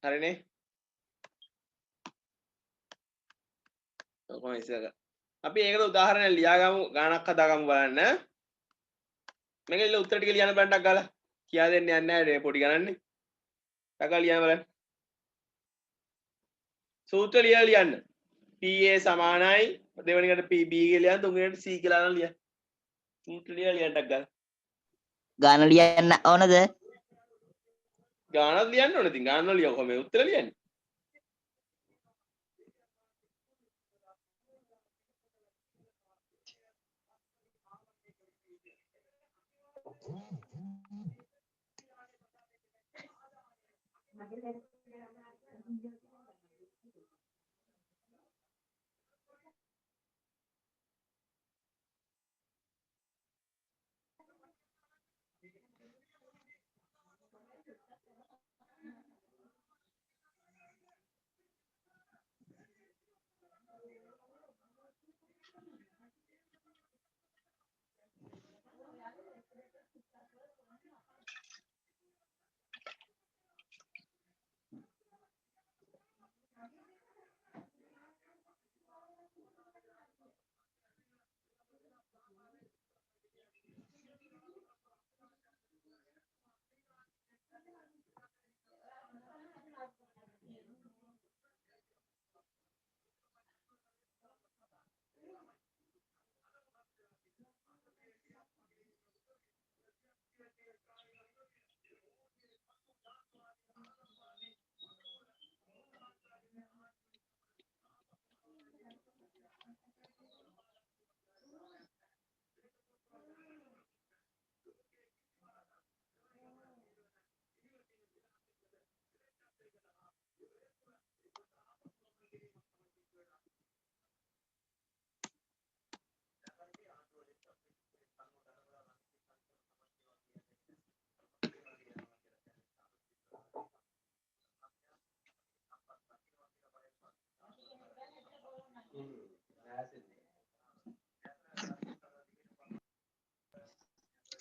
හරිනේ. කොහොම ඉස්සර. අපි ඒකට උදාහරණයක් ලියාගමු ගානක් හදාගමු බලන්න. මේක ඉල්ල උත්තර ටික ලියන්න බලන්නක් ගාලා. කියා දෙන්න යන්නේ නැහැ මේ පොඩි ගණන්නේ. ටකා ලියන්න බලන්න. සූත්‍ර ලියන්න. PA සමානයි දෙවෙනි එකට PB කියලා ලියන්න තුන්වෙනි එකට C කියලා අරන් ලියන්න. සූත්‍ර ලියන්නක් ගාලා. ගාන ලියන්න ඕනද? ගානක් ලියන්න ඕනේ. ඉතින් ගානවල ලියව කොහොමද උත්තර ලියන්නේ?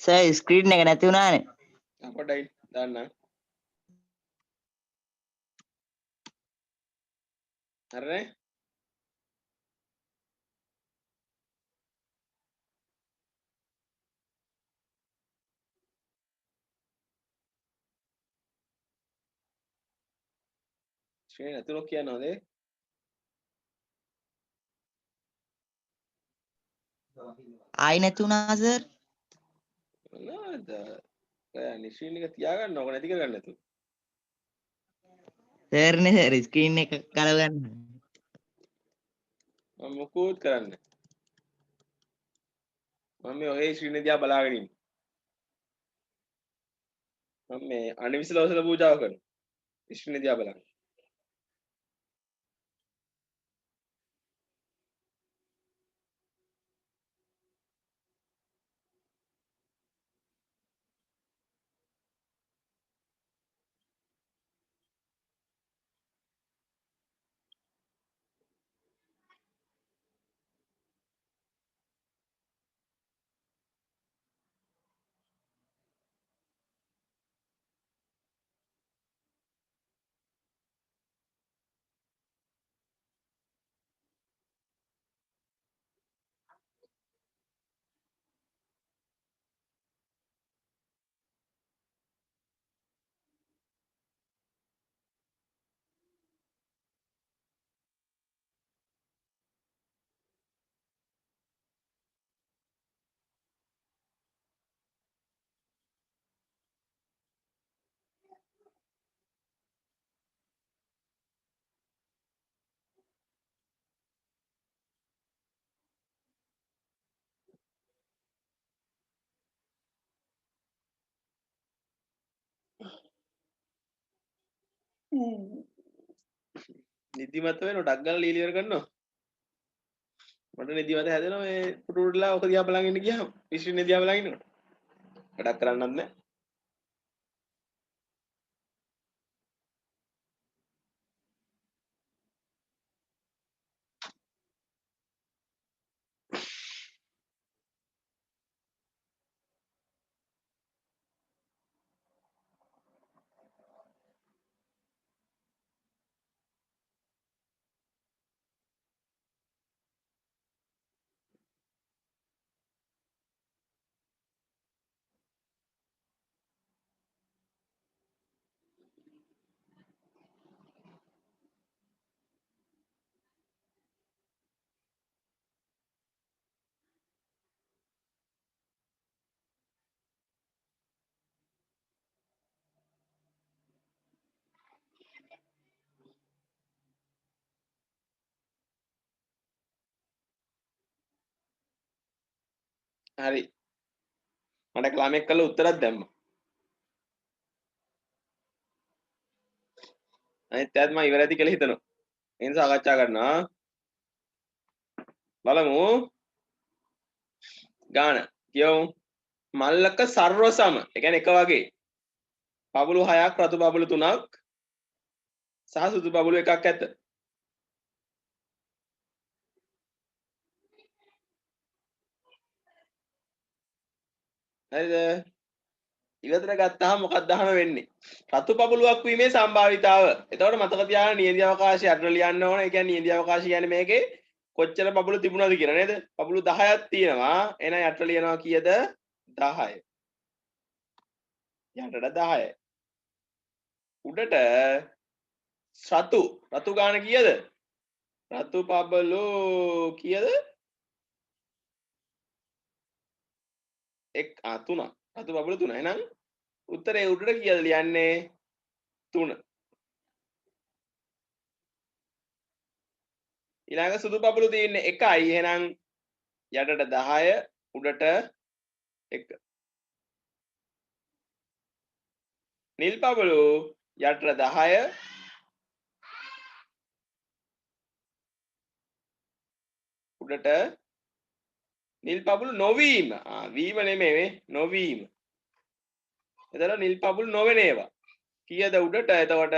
සර් ස්ක්‍රීන් එක නැති වුණානේ. පොඩ්ඩයි දාන්න. හරිනේ ශ්‍රේණි නැතුණු කියනවාද ආයි නැතුණා සර්. මොනවද නිශ්චින් එක තියාගන්න ඕක නැති කරගන්න නැතුව සර් නේ සර් ස්ක්‍රීන් එක ගලව ගන්න. මම මොකුත් කරන්නේ මම මේ ඔහේ ශ්‍රීන දිහා බලාගෙන ඉන්නේ මම මේ අනිවිසලවසල පූජාව කරනවා ශ්‍රීන දිහා බලන්න නිදිමත වෙන ඩක් ගාලා ලීලි ඉවර කරනවා මට නිදිමත හැදෙනවා මේ පුටුටලා ඔක දිහා බලන් ඉන්න ගියාම ශ්‍රීන දිහා බලන් ඉන්නකොට වැඩක් කරන්නත් නැහැ හරි මට ළමෙක් කළා උත්තරයක් දැම්මා අනිත් පැයත් මම ඉවර ඇති කියලා හිතනවා ඒ නිසා සාකච්ඡා කරනවා බලමු ගාන කියමු මල්ලක සර්ව සම ඒ කියන්නේ එක වගේ පබළු 6ක් රතු පබළු 3ක් සහ සුදු පබළු එකක් ඇත හරිද ඉවතට ගත්තාම මොකක්ද අහන වෙන්නේ රතු පබළුවක් වීමේ සම්භාවිතාව එතකොට මතක තියාගන්න නියති අවකාශය අතර ලියන්න ඕන ඒ කියන්නේ නියති අවකාශය කියන්නේ මේකේ කොච්චර පබළු තිබුණාද කියලා නේද පබළු 10ක් තියෙනවා එහෙනම් යට ලියනවා කීයද 10 යටට 10 උඩට රතු ගාන කීයද රතු පබළු කීයද එක් 3 රතු පබළු 3 එහෙනම් උත්තරේ උඩට කීයද ලියන්නේ 3 ඊළඟ සුදු පබළු තියෙන්නේ 1යි එහෙනම් යටට 10 උඩට 1 නිල් පබළු යටට 10 උඩට නිල් පබළු නොවීම වීම නෙමෙයි නොවීම එතකොට නිල් පබළු නොවන ඒවා කීයද උඩට එතකොට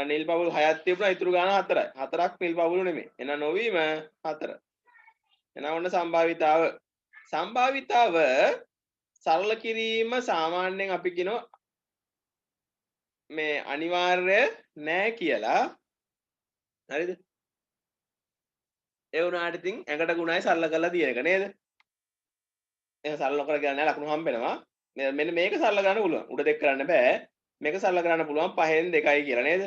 නිල් පබළු 6ක් තිබුණා ඉතුරු ගාන 4යි 4ක් නිල් පබළු නෙමෙයි එහෙනම් නොවීම 4 එහෙනම් ඔන්න සම්භාවිතාව සරල කිරීම සාමාන්‍යයෙන් අපි කියනවා මේ අනිවාර්ය නෑ කියලා හරිද? ඒ වුණාට ඉතින් ඇඟට ගුණයි සරල කරලා තියෙන එක නේද? එහෙනම් සරල නොකර ගියා ලකුණු හම්බ වෙනවා. මෙන්න මේක සරල කරන්න පුළුවන්. උඩ දෙක කරන්න බෑ. මේක සරල කරන්න පුළුවන් 5න් 2යි කියලා නේද?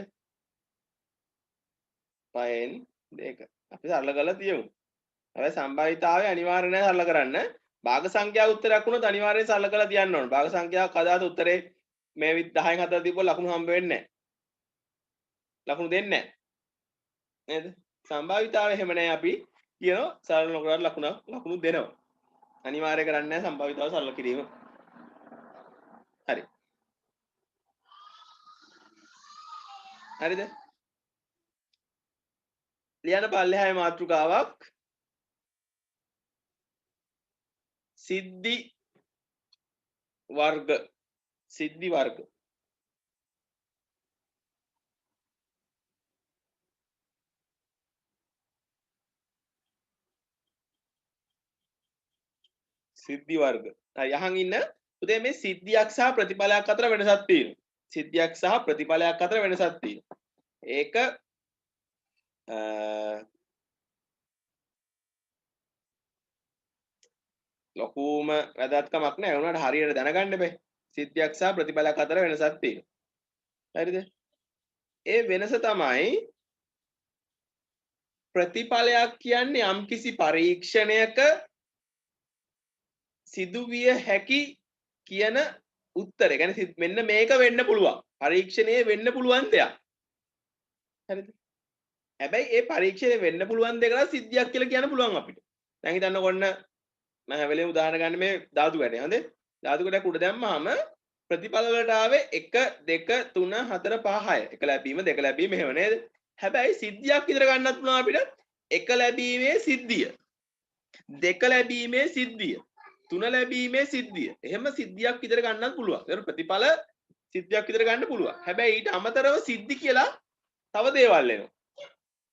5න් 2. අපි සරල කරලා තියමු. හැබැයි සම්භාවිතාවය අනිවාර්ය නැහැ සරල කරන්න. භාග සංඛ්‍යා උත්තරයක් වුණොත් අනිවාර්යෙන් සරල කරලා තියන්න ඕන. භාග සංඛ්‍යාවක් හදාත උත්තරේ මේ 10න් 4 දීපුවා ලකුණු හම්බ වෙන්නේ නැහැ. ලකුණු දෙන්නේ නැහැ. නේද? සම්භාවිතාවය එහෙම නැහැ අපි කියනවා සරල නොකරන ලකුණු දෙනවා. අනිවාර්ය කරන්නේ නැහැ සම්භාවිතාව සරල කිරීම. හරි. හරිද? ලියන පල්ලෙහායේ මාතෘකාවක් සිද්ධි වර්ග සිද්ධි වර්ග සිද්ධි වර්ග. හරි අහන් ඉන්න. පුතේ මේ සිද්ධියක් සහ ප්‍රතිඵලයක් අතර වෙනසක් තියෙනවා. සිද්ධියක් සහ ප්‍රතිඵලයක් අතර වෙනසක් තියෙනවා. ඒක ලොකුම වැදගත්කමක් නෑ. වුණාට හරියට දැනගන්න බෑ. සිද්ධියක් සහ ප්‍රතිඵලයක් අතර වෙනසක් තියෙනවා. හරිද? ඒ වෙනස තමයි ප්‍රතිඵලයක් කියන්නේ යම්කිසි පරීක්ෂණයක සිදුවිය හැකි කියන උත්තරේ. يعني මෙන්න මේක වෙන්න පුළුවන්. පරීක්ෂණයේ වෙන්න පුළුවන් දෙයක්. හරිද? හැබැයි ඒ පරීක්ෂණය වෙන්න පුළුවන් දෙයක් නම් සිද්ධියක් කියලා කියන්න පුළුවන් අපිට. දැන් හිතන්නකො ඔන්න මම හැවෙලේ උදාහරණ ගන්න මේ ධාතු කැටය. හොඳේ? ධාතු කැටයක් උඩ දැම්මහම ප්‍රතිඵල වලට ආවේ 1 2 3 4 5 6. එක ලැබීම දෙක ලැබීම එහෙම නේද? හැබැයි සිද්ධියක් විතර ගන්නත් පුළුවන් අපිට. එක ලැබීමේ සිද්ධිය. දෙක ලැබීමේ සිද්ධිය. තුන ලැබීමේ සිද්ධිය. එහෙම සිද්ධියක් විතර ගන්නත් පුළුවන්. ඒක ප්‍රතිඵල සිද්ධියක් විතර ගන්න පුළුවන්. හැබැයි ඊට අමතරව සිද්ධි කියලා තව දේවල් එනවා.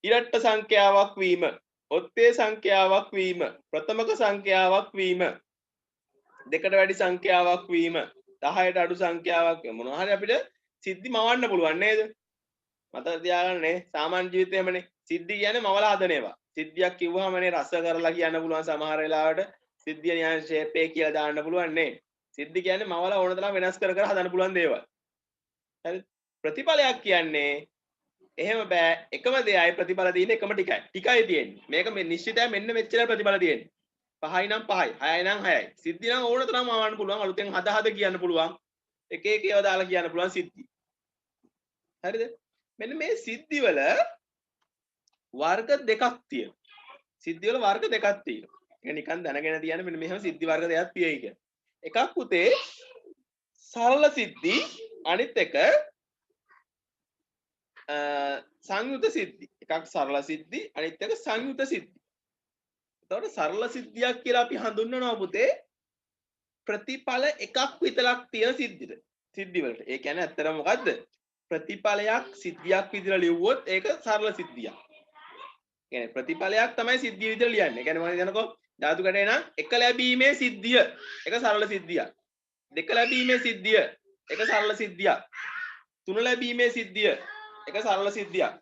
ඉරට්ට සංඛ්‍යාවක් වීම, ඔත්තේ සංඛ්‍යාවක් වීම, ප්‍රථමක සංඛ්‍යාවක් වීම, දෙකට වැඩි සංඛ්‍යාවක් වීම, 10ට අඩු සංඛ්‍යාවක් මොනවා හරි අපිට සිද්ධි මවන්න පුළුවන් නේද? මතක තියාගන්න නේ. සාමාන්‍ය ජීවිතේමනේ සිද්ධි කියන්නේ මවලා හදන ඒවා. සිද්ධියක් කිව්වහමනේ රස කරලා කියන්න පුළුවන් සමහර වෙලාවට සිද්ධිය නියම ෂේප් එක කියලා දාන්න පුළුවන් නේ. සිද්ධි කියන්නේ මවලා ඕන තරම් වෙනස් කර කර හදන්න පුළුවන් දේවල්. හරි. ප්‍රතිඵලයක් කියන්නේ එහෙම බෑ. එකම දෙයයි ප්‍රතිඵල තියෙන්නේ එකම ටිකයි. ටිකයි තියෙන්නේ. මේක මේ නිශ්චිතයි මෙන්න මෙච්චර ප්‍රතිඵල තියෙන්නේ. 5යි නම් 5යි, 6යි නම් 6යි. සිද්ධි නම් ඕන තරම් ආවන්න පුළුවන්. අලුතෙන් හද කියන්න පුළුවන්. එක එක ඒවා දාලා කියන්න පුළුවන් සිද්ධි. හරිද? මෙන්න මේ සිද්ධි වල වර්ග දෙකක් තියෙනවා. සිද්ධි වල වර්ග දෙකක් තියෙනවා. ඒක නිකන් දැනගෙන තියන්න මෙන්න මෙහෙම සිද්ධි වර්ග දෙකක් තියෙයි කියලා. එකක් පුතේ සරල සිද්ධි, අනිත් එක සංයුත සිද්ධි. එකක් සරල සිද්ධි, අනිත් එක සංයුත සිද්ධි. එතකොට සරල සිද්ධියක් කියලා අපි හඳුන්වනවා පුතේ ප්‍රතිඵල එකක් විතරක් තියෙන සිද්ධියට. සිද්ධි වලට. ඒ කියන්නේ ඇත්තටම මොකද්ද? ප්‍රතිඵලයක් සිද්ධියක් විදිහට ලියුවොත් ඒක සරල සිද්ධියක්. කියන්නේ ප්‍රතිඵලයක් තමයි සිද්ධිය විදිහට ලියන්නේ. කියන්නේ මොනවද කියනකො ධාතු කඩේ නම් එක ලැබීමේ සිද්ධිය එක සරල සිද්ධියක්. දෙක ලැබීමේ සිද්ධිය එක සරල සිද්ධියක්. තුන ලැබීමේ සිද්ධිය එක සරල සිද්ධියක්.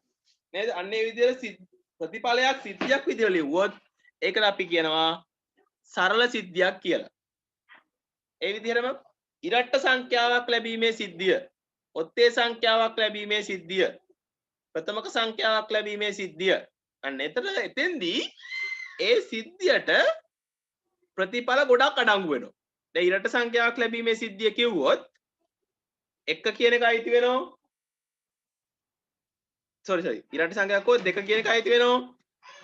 නේද? අන්න ඒ විදිහට ප්‍රතිඵලයක් සිද්ධියක් විදිහට ලියුවොත් ඒකට අපි කියනවා සරල සිද්ධියක් කියලා. ඒ විදිහටම ඉරට්ට සංඛ්‍යාවක් ලැබීමේ සිද්ධිය, ඔත්තේ සංඛ්‍යාවක් ලැබීමේ සිද්ධිය, ප්‍රථමක සංඛ්‍යාවක් ලැබීමේ සිද්ධිය. අන්න එතෙන්දී ඒ සිද්ධියට ප්‍රතිඵල ගොඩක් අඩංගු වෙනවා. දැන් ඉරට්ට සංඛ්‍යාවක් ලැබීමේ සිද්ධිය කිව්වොත් 1 කියන එක අයිති වෙනවා. sorry ඉරට්ට සංඛ්‍යාවක් කො 2 කියන එක අයිති වෙනවා.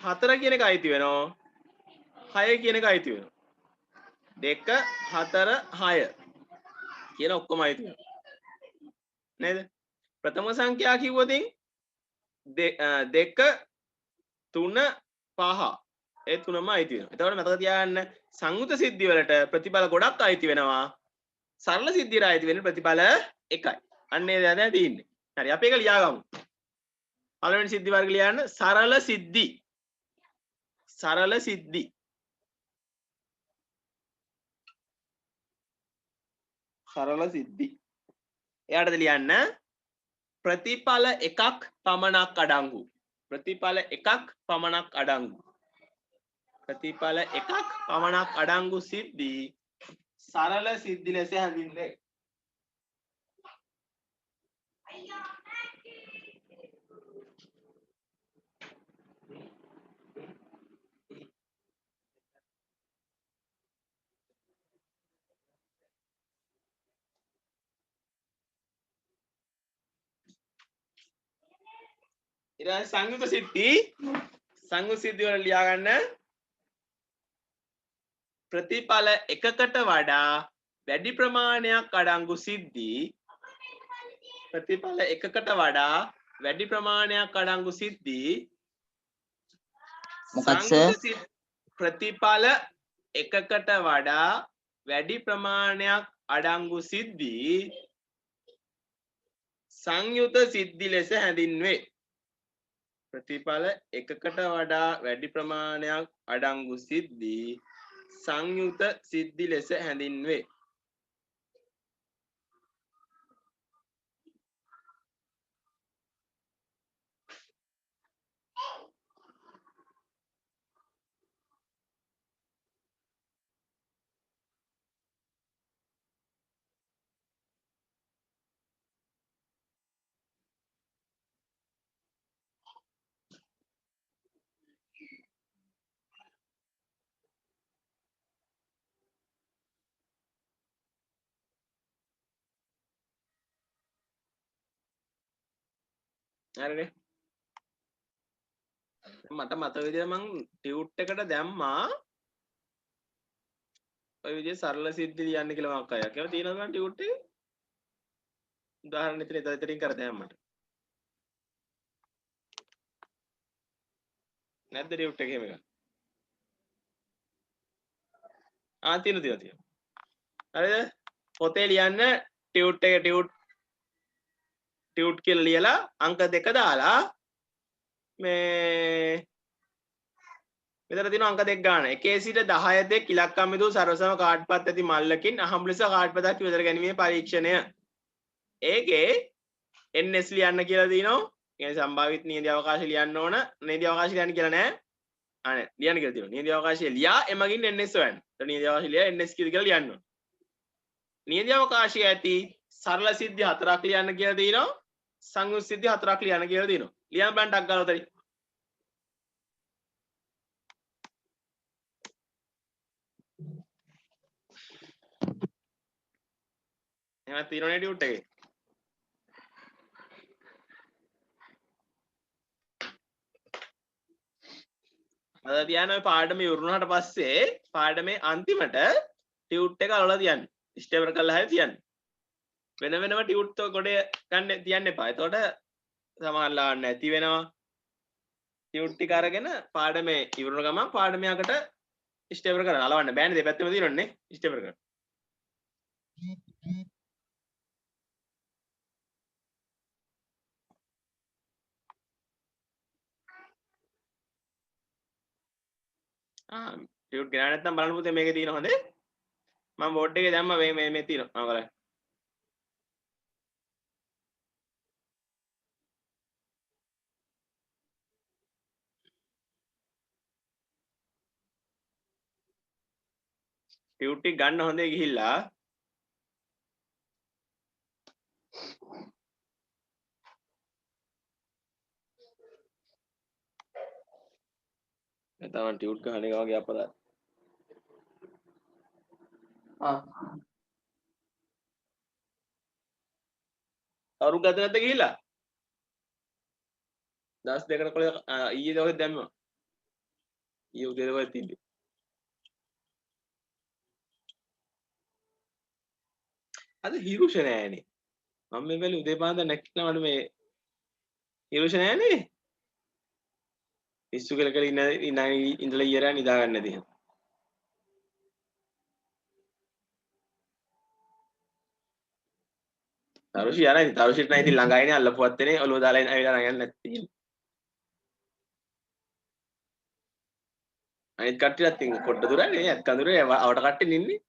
4 කියන එක අයිති වෙනවා. 6 කියන එක අයිති වෙනවා. 2 4 6 කියන ඔක්කොම අයිති වෙනවා. නේද? ප්‍රථම සංඛ්‍යා කිව්වොතින් 2 3 5 ඒ තුනම අයිති වෙනවා. එතකොට මතක තියාගන්න සංයුත සිද්ධි වලට ප්‍රතිඵල ගොඩක් අයිති වෙනවා. සරල සිද්ධියට අයිති වෙන ප්‍රතිඵල එකයි. අන්න ඒ දැන තියෙන්නේ. හරි අපි ඒක ලියාගමු. පළවෙනි සිද්ධි වර්ග ලියන්න සරල සිද්ධි. සරල සිද්ධි. සරල සිද්ධි. එයාටද ලියන්න ප්‍රතිඵල එකක් පමණක් අඩංගු. ප්‍රතිඵල එකක් පමණක් අඩංගු. ප්‍රතිඵල එකක් පමණක් අඩංගු සිද්ධි සරල සිද්ධි ලෙස හැඳින්වේ. ඊට සංයුත සිද්ධි වල ලියා ගන්න ප්‍රතිඵල එකකට වඩා වැඩි ප්‍රමාණයක් අඩංගු සිද්ධි ප්‍රතිඵල එකකට වඩා වැඩි ප්‍රමාණයක් අඩංගු සිද්ධි මොකක්ද සර්? ප්‍රතිඵල එකකට වඩා වැඩි ප්‍රමාණයක් අඩංගු සිද්ධි සංයුත සිද්ධි ලෙස හැඳින්වේ. ප්‍රතිඵල එකකට වඩා වැඩි ප්‍රමාණයක් අඩංගු සිද්ධි සංයුත සිද්ධි ලෙස හැඳින්වේ. හරිනේ. මට මතක විදිහට මං ටියුට් එකට දැම්මා ඔය විදිහේ සරල සිද්ධි ලියන්න කියලා මම අක්කා. කියලා තියෙනවද මං ටියුට් එකේ? උදාහරණ ඉතින් කර දැම්මට. නැද්ද ටියුට් එකේ මේක? තියෙනවා. හරිද? පොතේ ලියන්න ටියුට් කියලා ලියලා අංක 2 දාලා මේ මෙතන තියෙනවා අංක 2 ගන්න. 1 සිට 10 තෙක් ඉලක්කම් මිදූ සර්වසම කාඩ් පත් ඇති මල්ලකින් අහඹු ලෙස කාඩ් පතක් විතර ගැනීමේ පරීක්ෂණය. ඒකේ NS ලියන්න කියලා තියෙනවා. ඒ සම්භාවිත නියති අවකාශ ලියන්න ඕන. නියති අවකාශ ලියන්න කියලා නෑ. නෑ ලියන්න කියලා තියෙනවා. නියති අවකාශය ලියා එමගින් NS හොයන්න. ඒතර නියති අවකාශය ලියා NS කියලා ලියන්න ඕන. නියති අවකාශය ඇති සරල සිද්ධි 4ක් ලියන්න කියලා තියෙනවා. සංයුත් සිද්ධි 4ක් ලියන්න කියලා තියෙනවා. ලියන්න බලන්න ටක් ගාලා උතරයි. එහෙනම් තියෙනවනේ ටියුට් එකේ. අද තියන්න ඔය පාඩම ඉවරුනහට පස්සේ පාඩමේ අන්තිමට ටියුට් එක අරලා තියන්න. ස්ටේබල් කරලා හරි තියන්න. වෙන වෙනම ටියුට් ගොඩේ ගන්න තියන්න එපා. එතකොට සමහරලා නැති වෙනවා. ටියුට් ටික අරගෙන පාඩමේ ඉවරුන ගමන් පාඩමයකට ස්ටේබල් කරලා අලවන්න බෑනේ දෙපැත්තම තියෙනවනේ ස්ටේබල් කරන්න. ටියුට් ගෙනා නැත්නම් බලන්න පුතේ මේකේ තියෙන හොඳේ මම බෝඩ් එකේ දැම්ම මේ තියෙනවා මම බලන්න ටියුට් ටික ගන්න හොඳේ ගිහිල්ලා නැත්නම් ටියුට් ගන්න එක වගේ අපරාධ අවුරු ගත නැද්ද ගිහිල්ලා දවස් දෙකකට කොල ඊයේ දවසේ දැම්මා ඊයේ උදේ දවසේ තිබ්බේ අද හිරුෂ නෑනේ මම මේ වෙලේ උදේ පාන්දර නැගිටිනවට මේ හිරුෂ නෑනේ පිස්සු කෙල ඉඳලා ඊයරා නිදා ගන්න නැති තරුෂි යරයි තරුෂිට නම් ඉතින් ළඟයිනේ අල්ලපුවත් වෙනේ ඔලුව දාලා ඇවිල්ලා නගන්න නැති අනිත් කට්ටියත් ඉතින් පොඩ්ඩ දුරනේ ඇත් කඳුරේ අවට කට්ටිය ඉන්නේ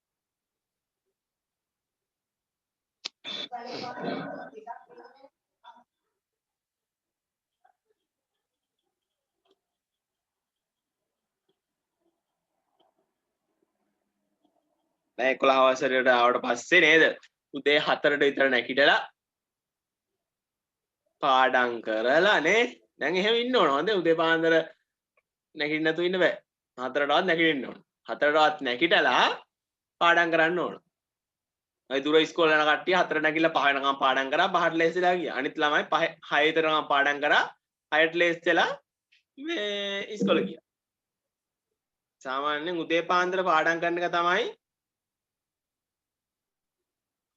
දැන් 11 වසරේට ආවට පස්සේ නේද උදේ 4ට විතර නැගිටලා පාඩම් කරලා නේ දැන් එහෙම ඉන්න ඕන හොඳේ උදේ පාන්දර නැගිටින්න නැතුව ඉන්න බෑ 4ටවත් නැගිටින්න ඕන 4ටවත් නැගිටලා පාඩම් කරන්න ඕන අය දුර ඉස්කෝලේ යන කට්ටිය 4ට නැගිටලා 5 වෙනකම් පාඩම් කරා 5ට ලෑස්තිලා ගියා අනිත් ළමයි 6 විතරකම් පාඩම් කරා 6ට ලෑස්තිලා මේ ඉස්කෝලේ ගියා සාමාන්‍යයෙන් උදේ පාන්දර පාඩම් කරන එක තමයි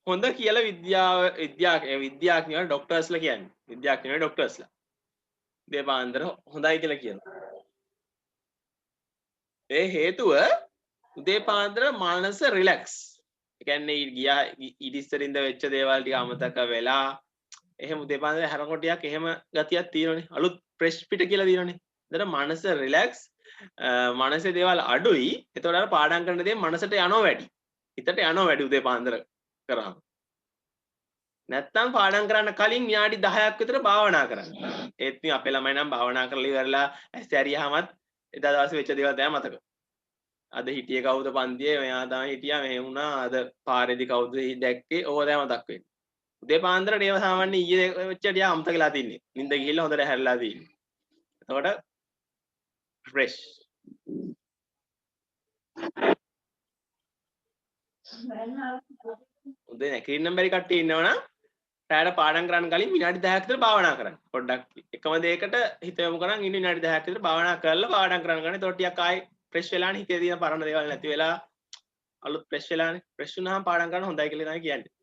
හොඳ කියලා විද්‍යාඥයෝ ડોක්ටර්ස්ලා කියන්නේ විද්‍යාඥයෝ ડોක්ටර්ස්ලා උදේ පාන්දර හොඳයි කියලා කියනවා ඒ හේතුව උදේ පාන්දර මනස රිලැක්ස් ඒ කියන්නේ ගියා ඊට ඉස්සරින්ද වෙච්ච දේවල් ටික අමතක වෙලා එහෙම උදේ පාන්දර හැරකොටියක් එහෙම ගතියක් තියෙනනේ අලුත් ෆ්‍රෙෂ් පිට කියලා දිනවනේ එතන මනස රිලැක්ස් මනසේ දේවල් අඩුයි එතකොට අර පාඩම් කරන දේ මනසට යනවා වැඩි හිතට යනවා වැඩි උදේ පාන්දර කරාම නැත්තම් පාඩම් කරන්න කලින් විනාඩි 10ක් විතර භාවනා කරන්න ඒත් ඉතින් අපේ ළමයි නම් භාවනා කරලා ඉවරලා ඇස් ඇරියාමත් එදා දවසේ වෙච්ච දේවල් තමයි මතක අද හිටියේ කවුද පන්තියේ මෙයා තමයි හිටියා මෙහෙ වුණා අද පාරේදී කවුද දැක්කේ ඕවා තමයි මතක් වෙන්නේ උදේ පාන්දරට ඒව සාමාන්‍ය ඊයේ වෙච්ච ටික අමතක වෙලා තින්නේ නිින්ද ගිහිල්ලා හොඳට හැරලා තින්නේ එතකොට ෆ්‍රෙෂ් උදේ නැගිටින්න බැරි කට්ටිය ඉන්නවනම් රැයට පාඩම් කරන්න කලින් විනාඩි 10ක් විතර භාවනා කරන්න පොඩ්ඩක් එකම දෙයකට හිත යොමු කරන් ඉන්න විනාඩි 10ක් විතර භාවනා කරලා පාඩම් කරන්න ගන්න එතකොට ටිකක් ආයි ෆ්‍රෙෂ් වෙලානේ හිතේ තියෙන පරණ දේවල් නැති වෙලා අලුත් ෆ්‍රෙෂ් වෙලානේ ෆ්‍රෙෂ් වුණාම පාඩම් කරන්න හොඳයි කියලා තමයි කියන්නේ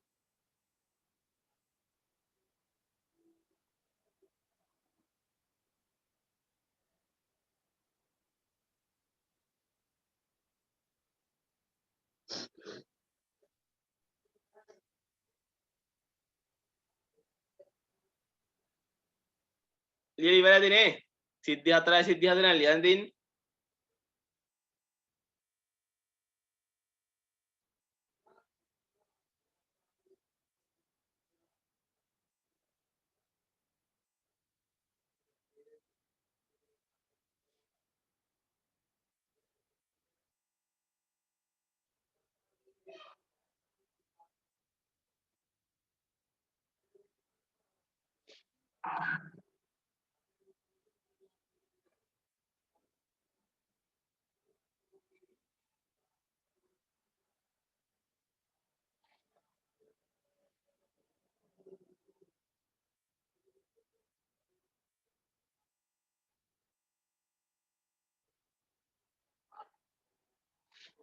ලියලා ඉවරද නේ සිද්ධි 4යි සිද්ධි 4 නේ ලියන්න දෙන්නේ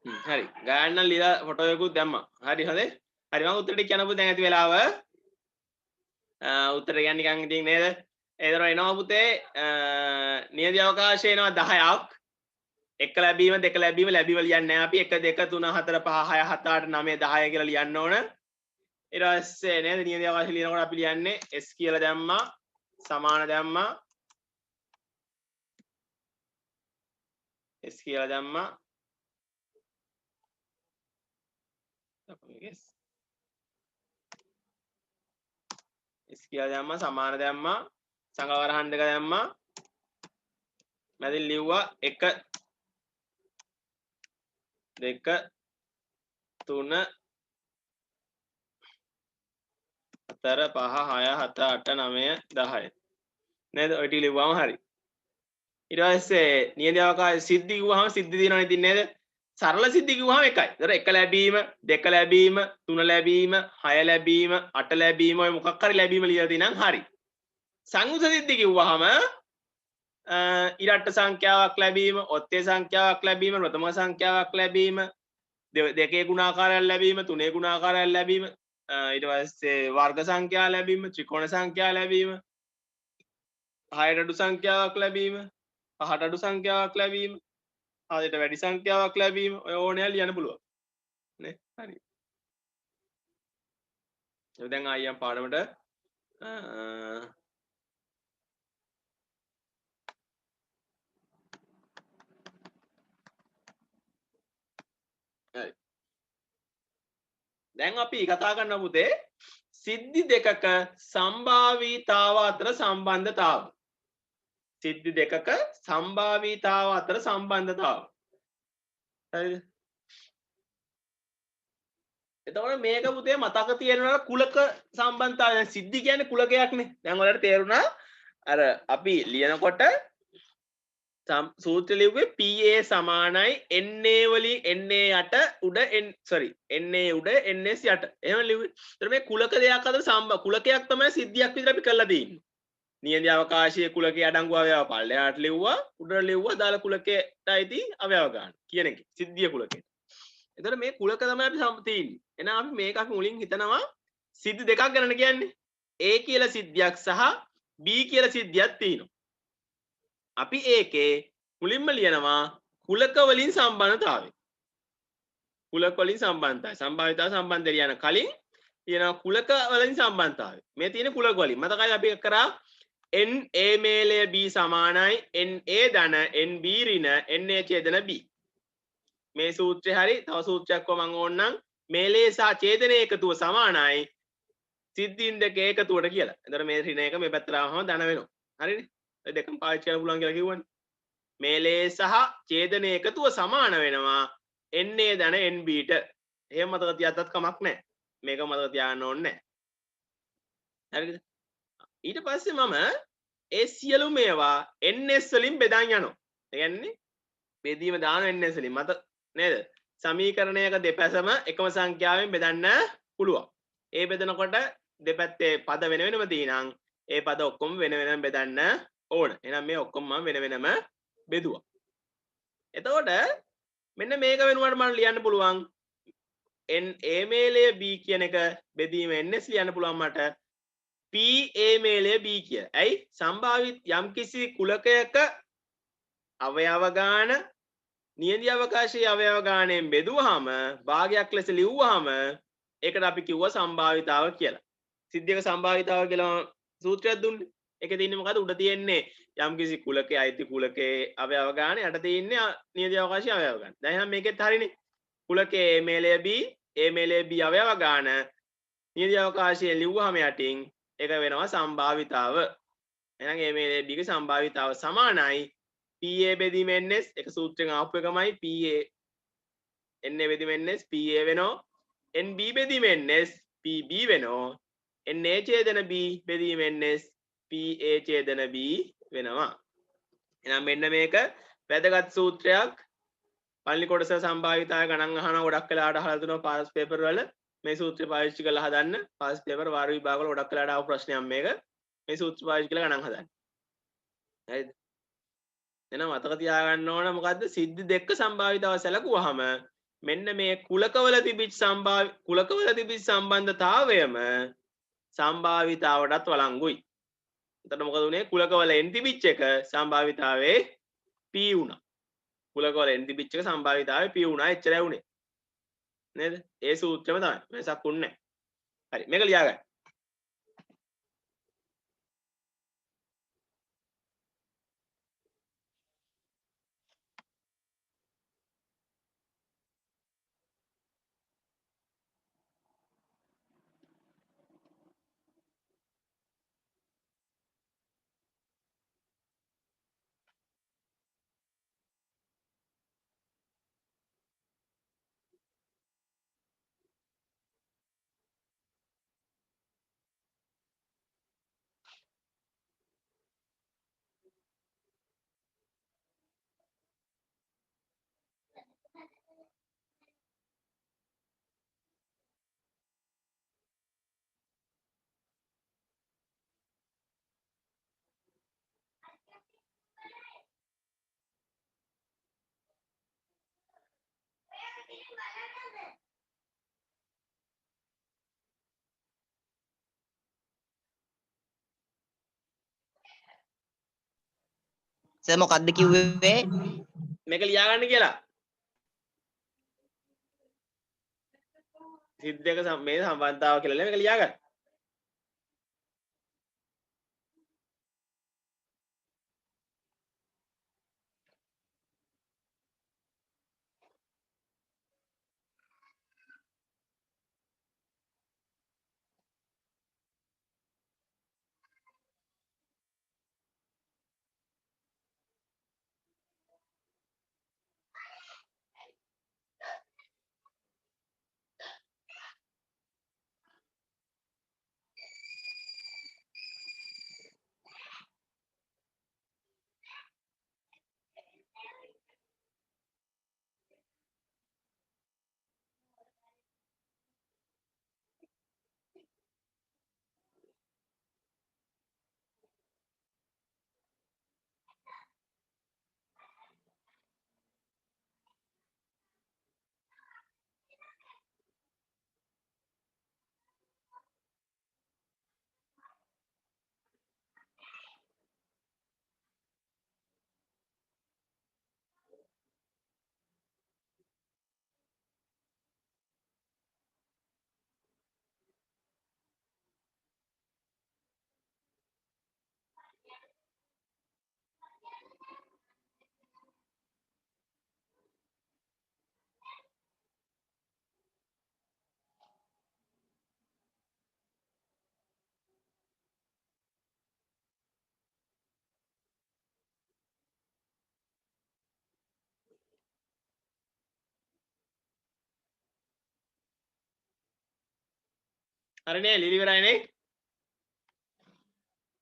හරි ගායන්න ලියලා ෆොටෝ එකකුත් දැම්මා හරි හොඳේ හරි මම උත්තරට කියනපු දැන් ඇති වෙලාව උත්තර කියන්නේ නිකන් ඉතින් නේද ඒතර එනවා පුතේ නියති අවකාශය එනවා 10ක් එක ලැබීම දෙක ලැබීම ලැබීම ලියන්නේ නැහැ අපි 1 2 3 4 5 6 7 8 9 10 කියලා ලියන්න ඕන ඊට පස්සේ නේද නියති අවකාශය ලියනකොට අපි ලියන්නේ s කියලා දැම්මා සමාන දැම්මා s කියලා දැම්මා s කියලා දැම්මා සමාන දැම්මා සංඛ්‍යා වරහන් දෙක දැම්මා මැදින් ලිව්වා 1 2 3 4 5 6 7 8 9 10 නේද ඔය ටික ලිව්වම හරි ඊට පස්සේ නියති අවකාශ සිද්ධි කිව්වහම සිද්ධි දිනවනේ ඉතින් නේද සරල සිද්ධි කිව්වහම එකයි. ඒතර 1 ලැබීම 2 ලැබීම 3 ලැබීම 6 ලැබීම 8 ලැබීම ඔය මොකක් හරි ලැබීම ලියලා තිනම් හරි. සංයුත සිද්ධි කිව්වහම ඉරට්ට සංඛ්‍යාවක් ලැබීම ඔත්තේ සංඛ්‍යාවක් ලැබීම ප්‍රථම සංඛ්‍යාවක් ලැබීම දෙකේ ගුණාකාරයක් ලැබීම තුනේ ගුණාකාරයක් ලැබීම ඊට පස්සේ වර්ග සංඛ්‍යා ලැබීම ත්‍රිකෝණ සංඛ්‍යා ලැබීම 6ට අඩු සංඛ්‍යාවක් ලැබීම 5ට අඩු සංඛ්‍යාවක් ලැබීම 6ට වැඩි සංඛ්‍යාවක් ලැබීම ඔය ඕනෑ ලියන්න පුළුවන් නේ හරි දැන් ආයෙත් පාඩමට දැන් අපි කතා කරන්න පුතේ සිද්ධි දෙකක සම්භාවීතාව අතර සම්බන්ධතාව සිද්ධි දෙකක සම්භාවීතාව අතර සම්බන්ධතාව හරිද එතකොට මේක පුතේ මතක තියෙනවා කුලක සම්බන්ධතාවය. දැන් සිද්ධි කියන්නේ කුලකයක්නේ. දැන් ඔයාලට තේරුණා අර අපි ලියනකොට සූත්‍ර ලිව්වේ PA සමානයි NA වලින් NA යට උඩ NA උඩ NS යට. එහෙම ලිව්වේ. ඒතර මේ කුලක දෙයක් අතර කුලකයක් තමයි සිද්ධියක් විදිහට අපි කරලා තියෙන්නේ. නියඳ අවකාශයේ කුලකයේ අඩංගු අවයව පල්ලෙහාට ලිව්වා, උඩට ලිව්වා දාලා කුලකයට අයිති අවයව ගන්න කියන එක. සිද්ධිය කුලකයට. එතකොට මේ කුලක තමයි අපි තියෙන්නේ. එහෙනම් අපි මේක අපි මුලින් හිතනවා සිද්ධි දෙකක් ගැන කියන්නේ. A කියලා සිද්ධියක් සහ B කියලා සිද්ධියක් තියෙනවා. අපි ඒකේ මුලින්ම ලියනවා කුලක වලින් සම්බන්ධතාවය. කුලක වලින් සම්බන්ධතාවය. සම්භාවිතාව සම්බන්ධය ලියන කලින් ලියනවා කුලක වලින් සම්බන්ධතාවය. මේ තියෙන කුලක වලින්. මතකයි අපි කරා NA මේලය B සමානයි NA ධන NB ඍණ NA ඡේදන B. මේ සූත්‍රය හරි තව සූත්‍රයක් මම ඕන්නම් මේලේ සහ ඡේදනයේ එකතුව සමානයි සිද්ධීන් දෙක එකතුවට කියලා. එතකොට මේ ඍණ එක මේ පැත්තට ආවම ධන වෙනවා. හරිනේ? ඒ දෙකම පාවිච්චි කරන්න පුළුවන් කියලා කිව්වනේ. මේලේ සහ ඡේදනයේ එකතුව සමාන වෙනවා NA ධන NB ට. එහෙම මතක තියාගත්තත් කමක් නැහැ. මේක මතක තියාගන්න ඕනේ නැහැ. හරිද? ඊට පස්සේ මම ඒ සියලු මේවා NS වලින් බෙදන් යනවා. ඒ කියන්නේ බෙදීම දාන NS වලින් මත නේද? සමීකරණයක දෙපැසම එකම සංඛ්‍යාවෙන් බෙදන්න පුළුවන්. ඒ බෙදනකොට දෙපැත්තේ පද වෙන වෙනම තියෙනම් ඒ පද ඔක්කොම වෙන වෙනම බෙදන්න ඕන. එහෙනම් මේ ඔක්කොම මම වෙන වෙනම බෙදුවා. එතකොට මෙන්න මේක වෙනුවට මම ලියන්න පුළුවන් NA මේලය B කියන එක බෙදීම NS ලියන්න පුළුවන් මට PA මේලය B කියලා. ඇයි? සම්භාවිත යම්කිසි කුලකයක අවයව ගාන නියඳි අවකාශයේ අවයව ගාණයෙන් බෙදුවාම භාගයක් ලෙස ලිව්වාම ඒකට අපි කිව්වා සම්භාවිතාව කියලා. සිද්ධියක සම්භාවිතාව කියලා සූත්‍රයක් දුන්නේ. ඒකේ තියෙන්නේ මොකද්ද? උඩ තියෙන්නේ යම්කිසි කුලකයේ අයිති කුලකයේ අවයව ගාණ යට තියෙන්නේ නියඳි අවකාශයේ අවයව ගාණ. දැන් එහෙනම් මේකෙත් හරිනේ. කුලකයේ A මේලය B, A මේලය B අවයව ගාණ නියඳි අවකාශයේ ලිව්වාම යටින් ඒක වෙනවා සම්භාවිතාව. එහෙනම් A මේලය B ගේ සම්භාවිතාව සමානයි PA බෙදීම NS එක සූත්‍රයෙන් ආපු එකමයි PA NA බෙදීම NS PA වෙනවා NB බෙදීම NS PB වෙනවා NA ඡේදන B බෙදීම NS PA ඡේදන B වෙනවා. එහෙනම් මෙන්න මේක වැදගත් සූත්‍රයක්. පළවෙනි කොටස සම්භාවිතාවය ගණන් අහනවා ගොඩක් වෙලාවට අහලා දෙනවා පාස් පේපර් වල මේ සූත්‍රය පාවිච්චි කරලා හදන්න. පාස් පේපර් වාර විභාග වල ගොඩක් වෙලාවට ආව ප්‍රශ්නයක් මේක. මේ සූත්‍ර පාවිච්චි කරලා ගණන් හදන්න. හරිද? එහෙනම් මතක තියාගන්න ඕන මොකද්ද සිද්ධි දෙක සම්භාවිතාව සැලකුවාම මෙන්න මේ කුලකවල තිබිච්ච සම්බන්ධතාවයම සම්භාවිතාවටත් වළංගුයි. එතකොට මොකද උනේ කුලකවල n තිබිච්ච එක සම්භාවිතාවේ p වුණා. කුලකවල n තිබිච්ච එක සම්භාවිතාවේ p වුණා. එච්චරයි උනේ. නේද? ඒ සූත්‍රෙම තමයි. වෙනසක් උන්නේ නැහැ. හරි මේක ලියා ගන්න. සර් මොකද්ද කිව්වේ? මේක ලියා ගන්න කියලා. සිද්ධ දෙක මේ සම්බන්ධතාව කියලා මේක ලියා ගන්න. හරිනේ ලියලා ඉවරයිනේ.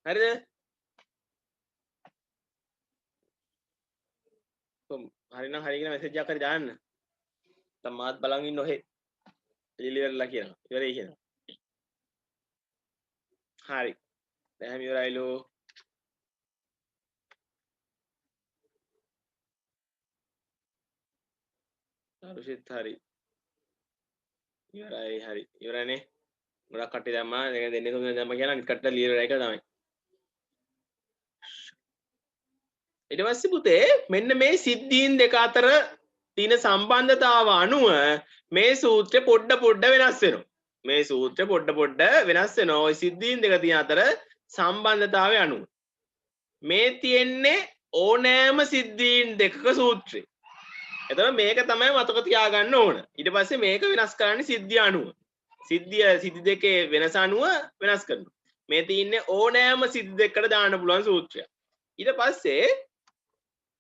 හරිද? හරිනම් හරි කියලා මැසේජ් එකක් හරි දාන්න. නැත්නම් මාත් බලන් ඉන්න ඔහෙ. ලියලා ඉවරලා කියනවා. ඉවරයි කියනවා. හරි. දැන් ඉවරයිලෝ. අරුෂිත් හරි. ඉවරයි හරි. ඉවරනේ. ගොඩක් කට්ටිය දැම්මා. දැන් දෙන්නේ තුන් දැම්මා කියලා අනිත් කට්ටිය ලියලා එක තමයි. ඊට පස්සේ පුතේ මෙන්න මේ සිද්ධීන් දෙක අතර තියෙන සම්බන්ධතාව අනුව මේ සූත්‍රය පොඩ වෙනස් වෙනවා. මේ සූත්‍රය පොඩ වෙනස් වෙනවා. ওই සිද්ධීන් දෙක තියෙන අතර සම්බන්ධතාවය අනුව. මේ තියෙන්නේ ඕනෑම සිද්ධීන් දෙකක සූත්‍රය. එතකොට මේක තමයි මතක තියාගන්න ඕන. ඊට පස්සේ මේක වෙනස් කරන්නේ සිද්ධිය අනුව. සිද්ධි දෙකේ වෙනස අනුව වෙනස් කරනවා. මේ තියෙන්නේ ඕනෑම සිද්ධි දෙකකට දාන්න පුළුවන් සූත්‍රයක්. ඊට පස්සේ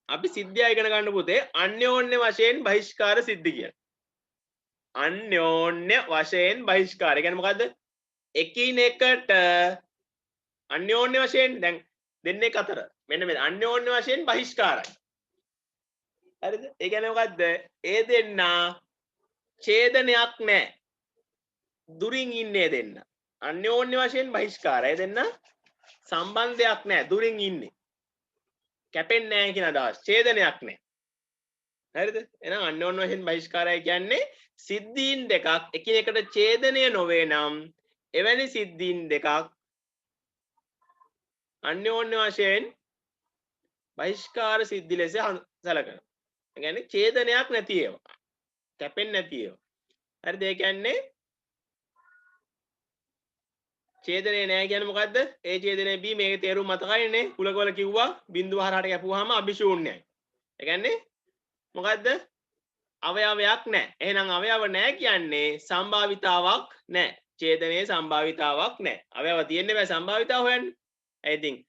අපි සිද්ධිය ඉගෙන ගන්න පුතේ අන්‍යෝන්‍ය වශයෙන් බහිෂ්කාර සිද්ධි කියන්නේ. අන්‍යෝන්‍ය වශයෙන් බහිෂ්කාර. ඒ කියන්නේ මොකද්ද? එකිනෙකට අන්‍යෝන්‍ය වශයෙන් දැන් දෙන්නේ අතර මෙන්න මේ අන්‍යෝන්‍ය වශයෙන් බහිෂ්කාරයි. හරිද? ඒ කියන්නේ මොකද්ද? ඒ දෙන්නා ඡේදනයක් නැහැ. දුරින් ඉන්නේ දෙන්න. අන්‍යෝන්‍ය වශයෙන් බහිෂ්කාරය දෙන්න සම්බන්ධයක් නැහැ. දුරින් ඉන්නේ. කැපෙන්නේ නැහැ කියන අදහස්. ඡේදනයක් නැහැ. හරිද? එහෙනම් අන්‍යෝන්‍ය වශයෙන් බහිෂ්කාරය කියන්නේ සිද්ධීන් දෙකක් එකිනෙකට ඡේදනය නොවේ නම් එවැනි සිද්ධීන් දෙකක් අන්‍යෝන්‍ය වශයෙන් බහිෂ්කාර සිද්ධි ලෙස සැලකනවා. ඒ කියන්නේ ඡේදනයක් නැති ඒවා. කැපෙන්නේ නැති ඒවා. හරිද? ඒ කියන්නේ ඡේදනය නැහැ කියන්නේ මොකද්ද? ඒ ඡේදනය B මේකේ තේරුම මතකයිනේ. කුලකවල කිව්වා බිඳුව හරහට කැපුවාම අභිශූන්‍යයි. ඒ කියන්නේ මොකද්ද? අවයවයක් නැහැ. එහෙනම් අවයව නැහැ කියන්නේ සම්භාවිතාවක් නැහැ. ඡේදනයේ සම්භාවිතාවක් නැහැ. අවයව තියෙන්නේ බෑ සම්භාවිතාව හොයන්න. ඒ ඉතින්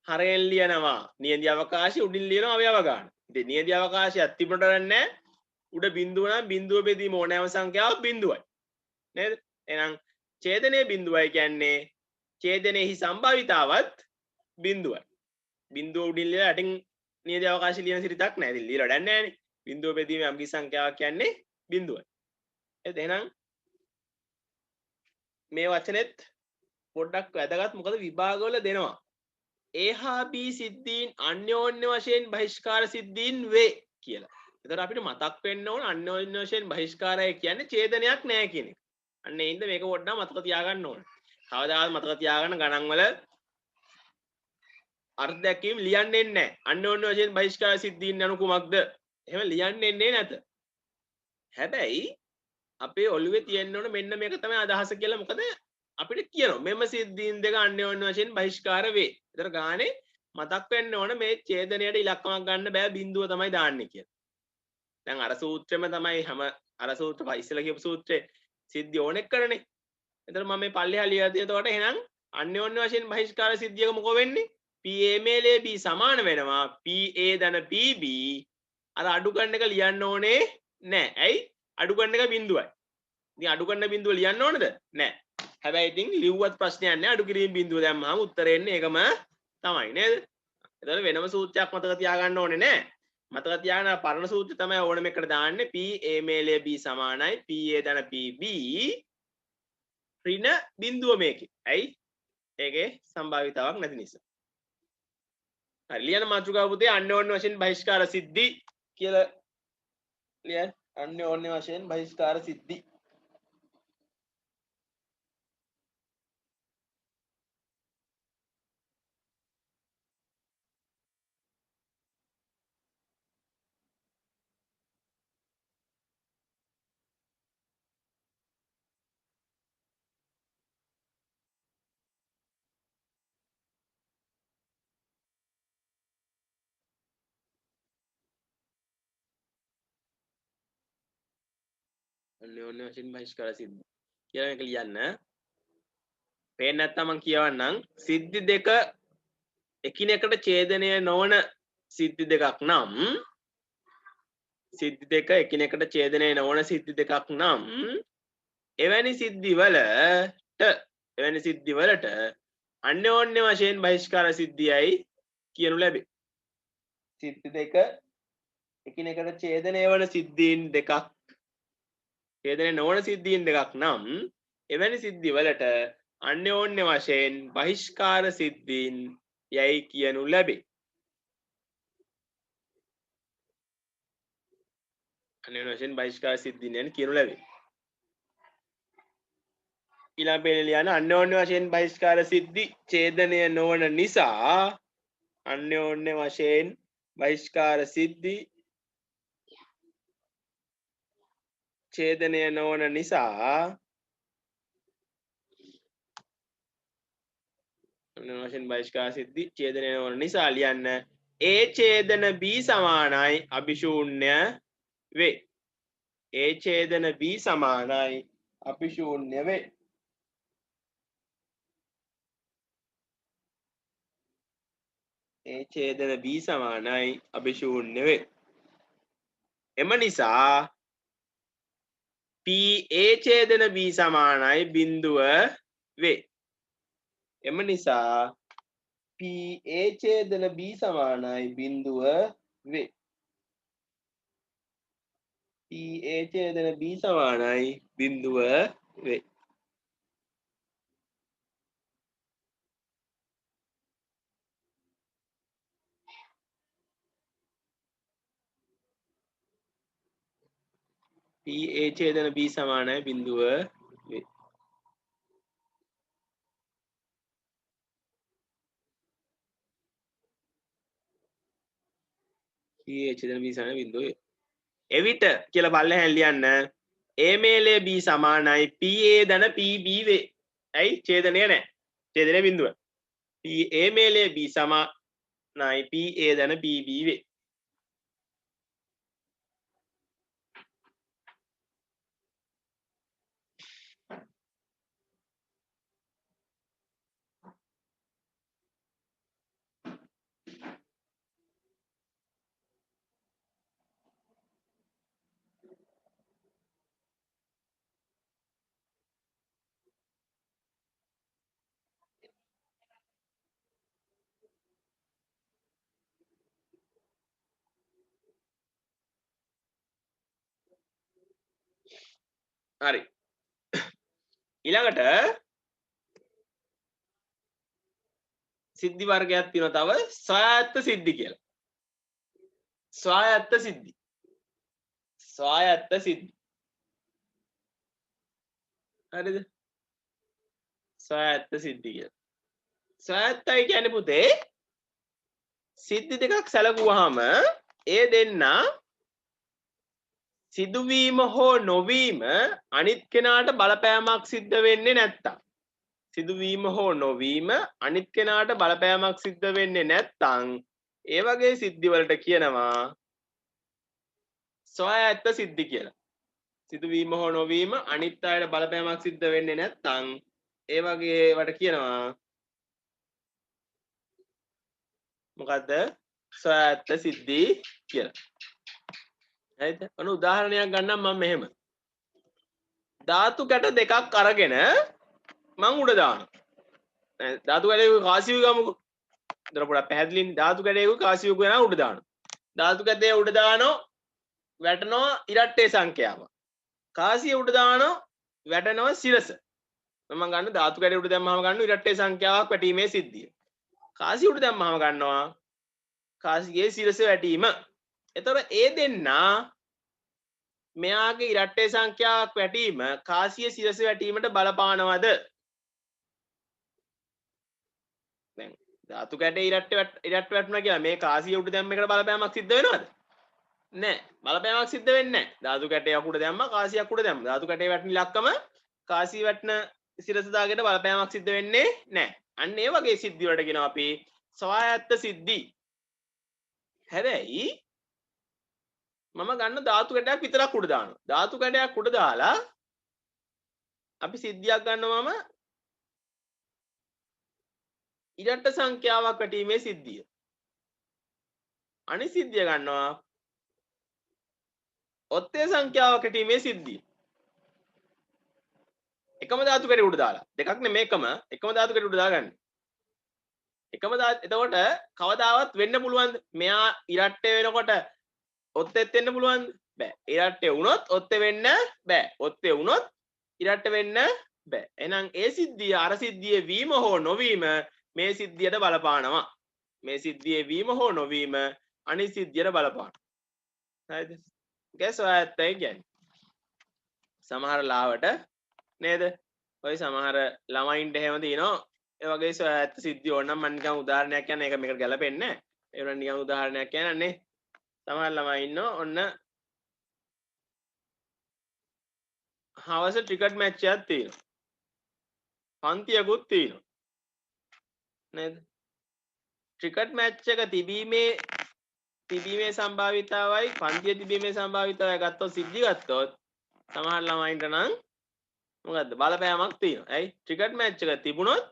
හරෙන් ලියනවා නියඳි අවකාශي උඩින් ලියනවා අවයව ගන්න. ඉතින් නියඳි අවකාශයක් තිබුණට නැහැ. උඩ බිඳුව නම් බිඳුව බෙදීම ඕනෑම සංඛ්‍යාවක් බිඳුවයි. නේද? එහෙනම් ඡේදනයේ බිඳුවයි කියන්නේ ඡේදනයේහි සම්භාවිතාවත් බිඳුවයි. බිඳුව උඩින් ලියලා යටින් නියඳි අවකාශي ලියන සිරිතක් නැහැ. ඉතින් ලියලා වැඩක් නැහැ නේ. බිඳුව බෙදීම යම් කිසි සංඛ්‍යාවක් කියන්නේ බිඳුවයි. එහෙනම් මේ වචනේත් පොඩ්ඩක් වැදගත් මොකද විභාගවල දෙනවා. A හා B සිද්ධීන් අන්‍යෝන්‍ය වශයෙන් බහිෂ්කාර සිද්ධීන් වේ කියලා. එතකොට අපිට මතක් වෙන්න ඕන අන්‍යෝන්‍ය වශයෙන් බහිෂ්කාරය කියන්නේ ඡේදනයක් නැහැ කියන එක. අන්න ඒ හින්දා මේක පොඩ්ඩක් මතක තියාගන්න ඕන. කවදාවත් මතක තියාගන්න ගණන් වල අර්ථ දැක්වීම ලියන්නේ නැහැ. අන්‍යෝන්‍ය වශයෙන් බහිෂ්කාර සිද්ධීන් යනු කුමක්ද? එහෙම ලියන්නේ නැත. හැබැයි අපේ ඔළුවේ තියෙන්න ඕන මෙන්න මේක තමයි අදහස කියලා. මොකද අපිට කියනවා මෙම සිද්ධීන් දෙක අන්‍යෝන්‍ය වශයෙන් බහිෂ්කාර වේ. ඒතර ගානේ මතක් වෙන්න ඕන මේ ඡේදනයට ඉලක්කමක් ගන්න බෑ බිඳුව තමයි දාන්නේ කියලා. දැන් අර සූත්‍රෙම තමයි හැම අර සූත්‍ර ඉස්සෙල්ලා කියපු සූත්‍රේ සිද්ධි ඕනෙක් කරනේ. එතන මම මේ පල්ලෙහා ලියලා තියෙනකොට එහෙනම් අන්‍යෝන්‍ය වශයෙන් බහිෂ්කාර සිද්ධියක මොකෝ වෙන්නේ? PA මේලේ B සමාන වෙනවා PA ධන PB. අර අඩු ගන්න එක ලියන්න ඕනේ නෑ. ඇයි? අඩු ගන්න එක බිඳුවයි. ඉතින් අඩු ගන්න බිඳුව ලියන්න ඕනද? නෑ. හැබැයි ඉතින් ලිව්වත් ප්‍රශ්නයක් නෑ. අඩු කිරීම බිඳුව දැම්මම උත්තරේ එන්නේ ඒකම තමයි නේද? එතකොට වෙනම සූත්‍රයක් මතක තියාගන්න ඕනේ නෑ. මතක තියාගන්න පරණ සූත්‍රය තමයි ඕනම එකට දාන්නේ PA මේලේ B සමානයි PA ධන PB ඍණ බිඳුව මේකේ. ඇයි? ඒකේ සම්භාවිතාවක් නැති නිසා. හරි ලියන මාතෘකාව පුතේ අන්‍යෝන්‍ය වශයෙන් බහිෂ්කාර සිද්ධි කියලා ලියන්න. අන්‍යෝන්‍ය වශයෙන් බහිෂ්කාර සිද්ධි. අන්‍යෝන්‍ය වශයෙන් බහිෂ්කාර සිද්ධි කියලා මේක ලියන්න. පේන්නේ නැත්නම් මම කියවන්නම්. සිද්ධි දෙක එකිනෙකට ඡේදනය නොවන සිද්ධි දෙකක් නම් සිද්ධි දෙක එකිනෙකට ඡේදනය නොවන සිද්ධි දෙකක් නම් එවැනි සිද්ධි වලට එවැනි සිද්ධි වලට අන්‍යෝන්‍ය වශයෙන් බහිෂ්කාර සිද්ධියයි කියනු ලැබේ. සිද්ධි දෙක එකිනෙකට ඡේදනය වන සිද්ධීන් දෙකක් ඡේදනය නොවන සිද්ධීන් දෙකක් නම් එවැනි සිද්ධි වලට අන්‍යෝන්‍ය වශයෙන් බහිෂ්කාර සිද්ධීන් යයි කියනු ලැබේ. අන්‍යෝන්‍ය වශයෙන් බහිෂ්කාර සිද්ධීන් යන කියනු ලැබේ. ඊළඟ පේන ලියන අන්‍යෝන්‍ය වශයෙන් බහිෂ්කාර සිද්ධි ඡේදනය නොවන නිසා අන්‍යෝන්‍ය වශයෙන් බහිෂ්කාර සිද්ධි ඡේදනය නොවන නිසා අන්‍යෝන්‍ය වශයෙන් බහිෂ්කාර සිද්ධි ඡේදනය නොවන නිසා ලියන්න A ඡේදන B සමානයි අභිශූන්‍ය වේ. A ඡේදන B සමානයි අභිශූන්‍ය වේ. A ඡේදන B සමානයි අභිශූන්‍ය වේ. එම නිසා P A ඡේදන B සමානයි බිඳුව වේ. එම නිසා P A ඡේදන B සමානයි බිඳුව වේ. P A ඡේදන B සමානයි බිඳුව වේ. P A ඡේදන B සමානයි බිඳුව වේ. P A ඡේදන B සමානයි බිඳුව වේ. එවිට කියලා බලලා ලියන්න A මේලේ B සමානයි P A ධන P B වේ. ඇයි ඡේදනය නැහැ. ඡේදනය බිඳුව. P A මේලේ B සමානයි P A ධන P B වේ. හරි. ඊළඟට සිද්ධි වර්ගයක් තියෙනවා තව ස්වායත්ත සිද්ධි කියලා. ස්වායත්ත සිද්ධි. ස්වායත්ත සිද්ධි. හරිද? ස්වායත්ත සිද්ධි කියලා. ස්වායත්තයි කියන්නේ පුතේ සිද්ධි දෙකක් සැලකුවාම ඒ දෙන්න සිදුවීම හෝ නොවීම අනිත් කෙනාට බලපෑමක් සිද්ධ වෙන්නේ නැත්තම් සිදුවීම හෝ නොවීම අනිත් කෙනාට බලපෑමක් සිද්ධ වෙන්නේ නැත්තම් ඒ වගේ සිද්ධි වලට කියනවා ස්වායත්ත සිද්ධි කියලා. සිදුවීම හෝ නොවීම අනිත් අයට බලපෑමක් සිද්ධ වෙන්නේ නැත්තම් ඒ වගේ ඒවට කියනවා මොකද්ද? ස්වායත්ත සිද්ධි කියලා. හරිද? අනු උදාහරණයක් ගන්නම් මම මෙහෙම. ධාතු කැට දෙකක් අරගෙන මං උඩ දානවා. ධාතු කැටයක කාසියු ගමුකෝ. දර පොඩක් පැහැදිලිනේ ධාතු කැටයක කාසියු ගනවා උඩ දානවා. ධාතු කැටේ උඩ දානවා වැටෙනවා ඉරට්ටේ සංඛ්‍යාව. කාසිය උඩ දානවා වැටෙනවා සිරස. මම ගන්න ධාතු කැටේ උඩ දැම්මම ගන්න ඉරට්ටේ සංඛ්‍යාවක් වැටීමේ සිද්ධිය. කාසිය උඩ දැම්මම ගන්නවා කාසියේ සිරස වැටීම. එතකොට ඒ දෙන්නා මෙයාගේ ඉරට්ටේ සංඛ්‍යාවක් වැටීම කාසිය සිරස වැටීමට බලපානවද? දැන් ධාතු කැටේ ඉරට්ට වැටුණා කියලා මේ කාසිය උඩ දැම්ම එකට බලපෑමක් සිද්ධ වෙනවද? නැහැ. බලපෑමක් සිද්ධ වෙන්නේ නැහැ. ධාතු කැටයක් උඩ දැම්මා කාසියක් උඩ දැම්මා. ධාතු කැටේ වැටෙන ඉලක්කම කාසිය වැටෙන සිරස දාගෙට බලපෑමක් සිද්ධ වෙන්නේ නැහැ. අන්න ඒ වගේ සිද්ධි වලට කියනවා අපි ස්වායත්ත සිද්ධි. හැබැයි මම ගන්න ධාතු කැටයක් විතරක් උඩ දානවා. ධාතු කැටයක් උඩ දාලා අපි සිද්ධියක් ගන්නවම ඉරට්ට සංඛ්‍යාවක් වැටීමේ සිද්ධිය. අනිත් සිද්ධිය ගන්නවා ඔත්තේ සංඛ්‍යාවක් වැටීමේ සිද්ධිය. එකම ධාතු කැටි උඩ දාලා. දෙකක් නෙමෙයි එකම ධාතු කැටි උඩ දාගන්න. එකම ධාතු එතකොට කවදාවත් වෙන්න පුළුවන්ද? මෙයා ඉරට්ටේ වෙනකොට ඔත්තෙත් වෙන්න පුළුවන්ද? බෑ. ඉරට්ටේ වුණොත් ඔත්තේ වෙන්න බෑ. ඔත්තේ වුණොත් ඉරට්ට වෙන්න බෑ. එහෙනම් ඒ සිද්ධිය අර සිද්ධියේ වීම හෝ නොවීම මේ සිද්ධියට බලපානවා. මේ සිද්ධියේ වීම හෝ නොවීම අනිත් සිද්ධියට බලපානවා. හරිද? guess what කියන්නේ. සමහර ලාවට නේද? ඔය සමහර ළමයින්ට එහෙම දිනනවා. ඒ වගේ සොයාගත්ත සිද්ධි ඕනනම් මම නිකන් උදාහරණයක් කියන්න ඒක මේකට ගැලපෙන්නේ නැහැ. ඒ වුණා නිකන් උදාහරණයක් කියන්නනේ. සමහර ළමයි ඉන්නවා ඔන්න හවස ක්‍රිකට් මැච් එකක් තියෙනවා. පන්තියකුත් තියෙනවා. නේද? ක්‍රිකට් මැච් එක තිබීමේ සම්භාවිතාවයි පන්තිය තිබීමේ සම්භාවිතාවයි ගත්තොත් සිද්ධි ගත්තොත් සමහර ළමයින්ට නම් මොකද්ද බලපෑමක් තියෙනවා. ඇයි? ක්‍රිකට් මැච් එක තිබුණොත්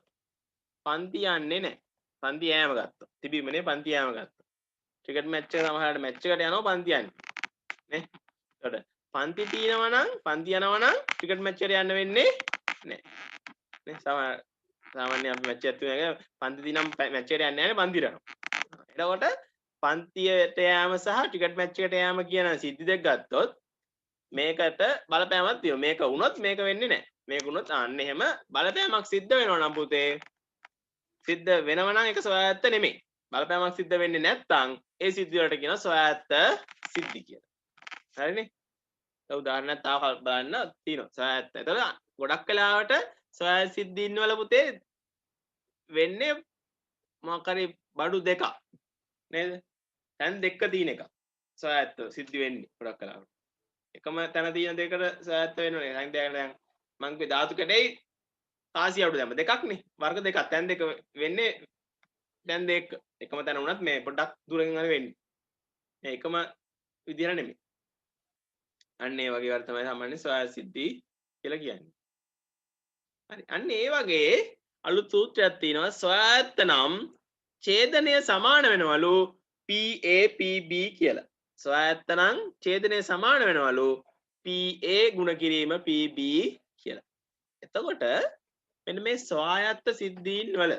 පන්ති යන්නේ නැහැ. පන්ති යෑම ගත්තා. තිබීමනේ පන්ති යෑම ගත්තා. ක්‍රිකට් මැච් එක සමහරවිට මැච් එකට යනවා පන්ති යන්නේ. නේ? එතකොට පන්ති තියෙනවා නම් පන්ති යනවා නම් ක්‍රිකට් මැච් එකට යන්න වෙන්නේ නැහැ. නේ? සාමාන්‍ය අපි මැච් එකක් තියෙනවා පන්ති දිනම් මැච් එකට යන්නේ නැහැ පන්ති යනවා. එතකොට පන්තියට යෑම සහ ක්‍රිකට් මැච් එකට යෑම කියන සිද්ධි දෙක ගත්තොත් මේකට බලපෑමක් තියෙනවා. මේක වුණොත් මේක වෙන්නේ නැහැ. මේක වුණොත් අන්න එහෙම බලපෑමක් සිද්ධ වෙනවා නම් පුතේ සිද්ධ වෙනවා නම් ඒක සොයාගත්ත නෙමෙයි. බලපෑමක් සිද්ධ වෙන්නේ නැත්නම් ඒ සිද්ධිය වලට කියනවා සොයාගත්ත සිද්ධි කියලා. හරිනේ? ඒ උදාහරණයක් තාම බලන්න තියෙනවා. සොයාගත්ත. එතකොට ගොඩක් වෙලාවට සොයාගත් සිද්ධීන් වල පුතේ වෙන්නේ මොකක් හරි බඩු දෙකක්. නේද? තැන් දෙක තියෙන එක. සොයාගත්ත සිද්ධි වෙන්නේ ගොඩක් වෙලාවට. එකම තැන තියෙන දෙකට සොයාගත්ත වෙනවනේ. දැන් මං කිව්වේ ධාතු කැටේ කාසිය අඩු දැම්ම දෙකක්නේ වර්ග දෙකක් තැන් දෙක වෙන්නේ දැන් දෙක එකම තැන වුණත් මේ පොඩ්ඩක් දුරකින් හරි වෙන්නේ මේ එකම විදිහට නෙමෙයි අන්න ඒ වගේ වර්ග තමයි සාමාන්‍ය සොයාගත් සිද්ධි කියලා කියන්නේ හරි අන්න ඒ වගේ අලුත් සූත්‍රයක් තියෙනවා සොයාගත්ත නම් ඡේදනය සමාන වෙනවලු PA PB කියලා සොයාගත්ත නම් ඡේදනය සමාන වෙනවලු PA ගුණ කිරීම PB කියලා එතකොට මෙන්න මේ ස්වායත්ත සිද්ධීන් වල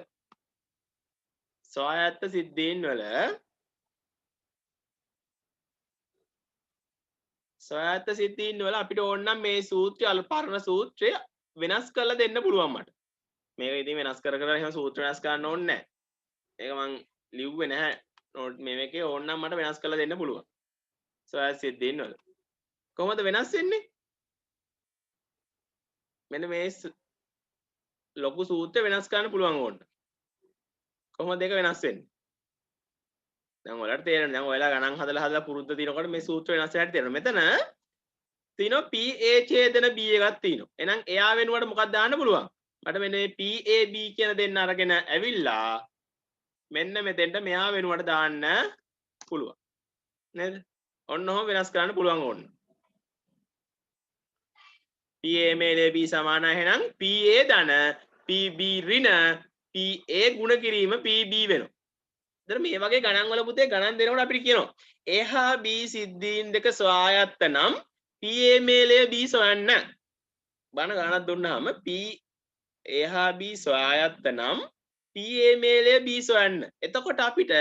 අපිට ඕන නම් මේ සූත්‍රය පරණ සූත්‍රය වෙනස් කරලා දෙන්න පුළුවන් මට. මේක ඉතින් වෙනස් කර එහෙම සූත්‍ර වෙනස් කරන්න ඕනේ නැහැ. ඒක මං ලිව්වේ නැහැ. නෝට් මේකේ ඕන නම් මට වෙනස් කරලා දෙන්න පුළුවන්. ස්වායත්ත සිද්ධීන් වල. කොහොමද වෙනස් වෙන්නේ? මෙන්න මේ ලොකු සූත්‍ර වෙනස් කරන්න පුළුවන් ඕන. කොහොමද ඒක වෙනස් වෙන්නේ? දැන් ඔයාලට තේරෙනවා. දැන් ඔයාලා ගණන් හදලා පුරුද්ද තිනකොට මේ සූත්‍ර වෙනස් වෙන්නට තේරෙනවා. මෙතන තියෙනවා PA ඡේදන B එකක් තියෙනවා. එහෙනම් එයා වෙනුවට මොකක්ද දාන්න පුළුවන්? මට මෙන්න මේ PAB කියන දෙන්න අරගෙන ඇවිල්ලා මෙන්න මෙතෙන්ට මෙයා වෙනුවට දාන්න පුළුවන්. නේද? ඔන්න ඔහොම වෙනස් කරන්න පුළුවන් ඕන්න. PA මේලේ B සමාන එහෙනම් PA ධන PB ඍණ PA ගුණ කිරීම PB වෙනවා. එතන මේ වගේ ගණන් වල පුතේ ගණන් දෙනකොට අපිට කියනවා A හා B සිද්ධීන් දෙක ස්වායත්ත නම් PA මේලය B සොයන්න. බණ ගණනක් දුන්නාම A හා B ස්වායත්ත නම් PA මේලය B සොයන්න. එතකොට අපිට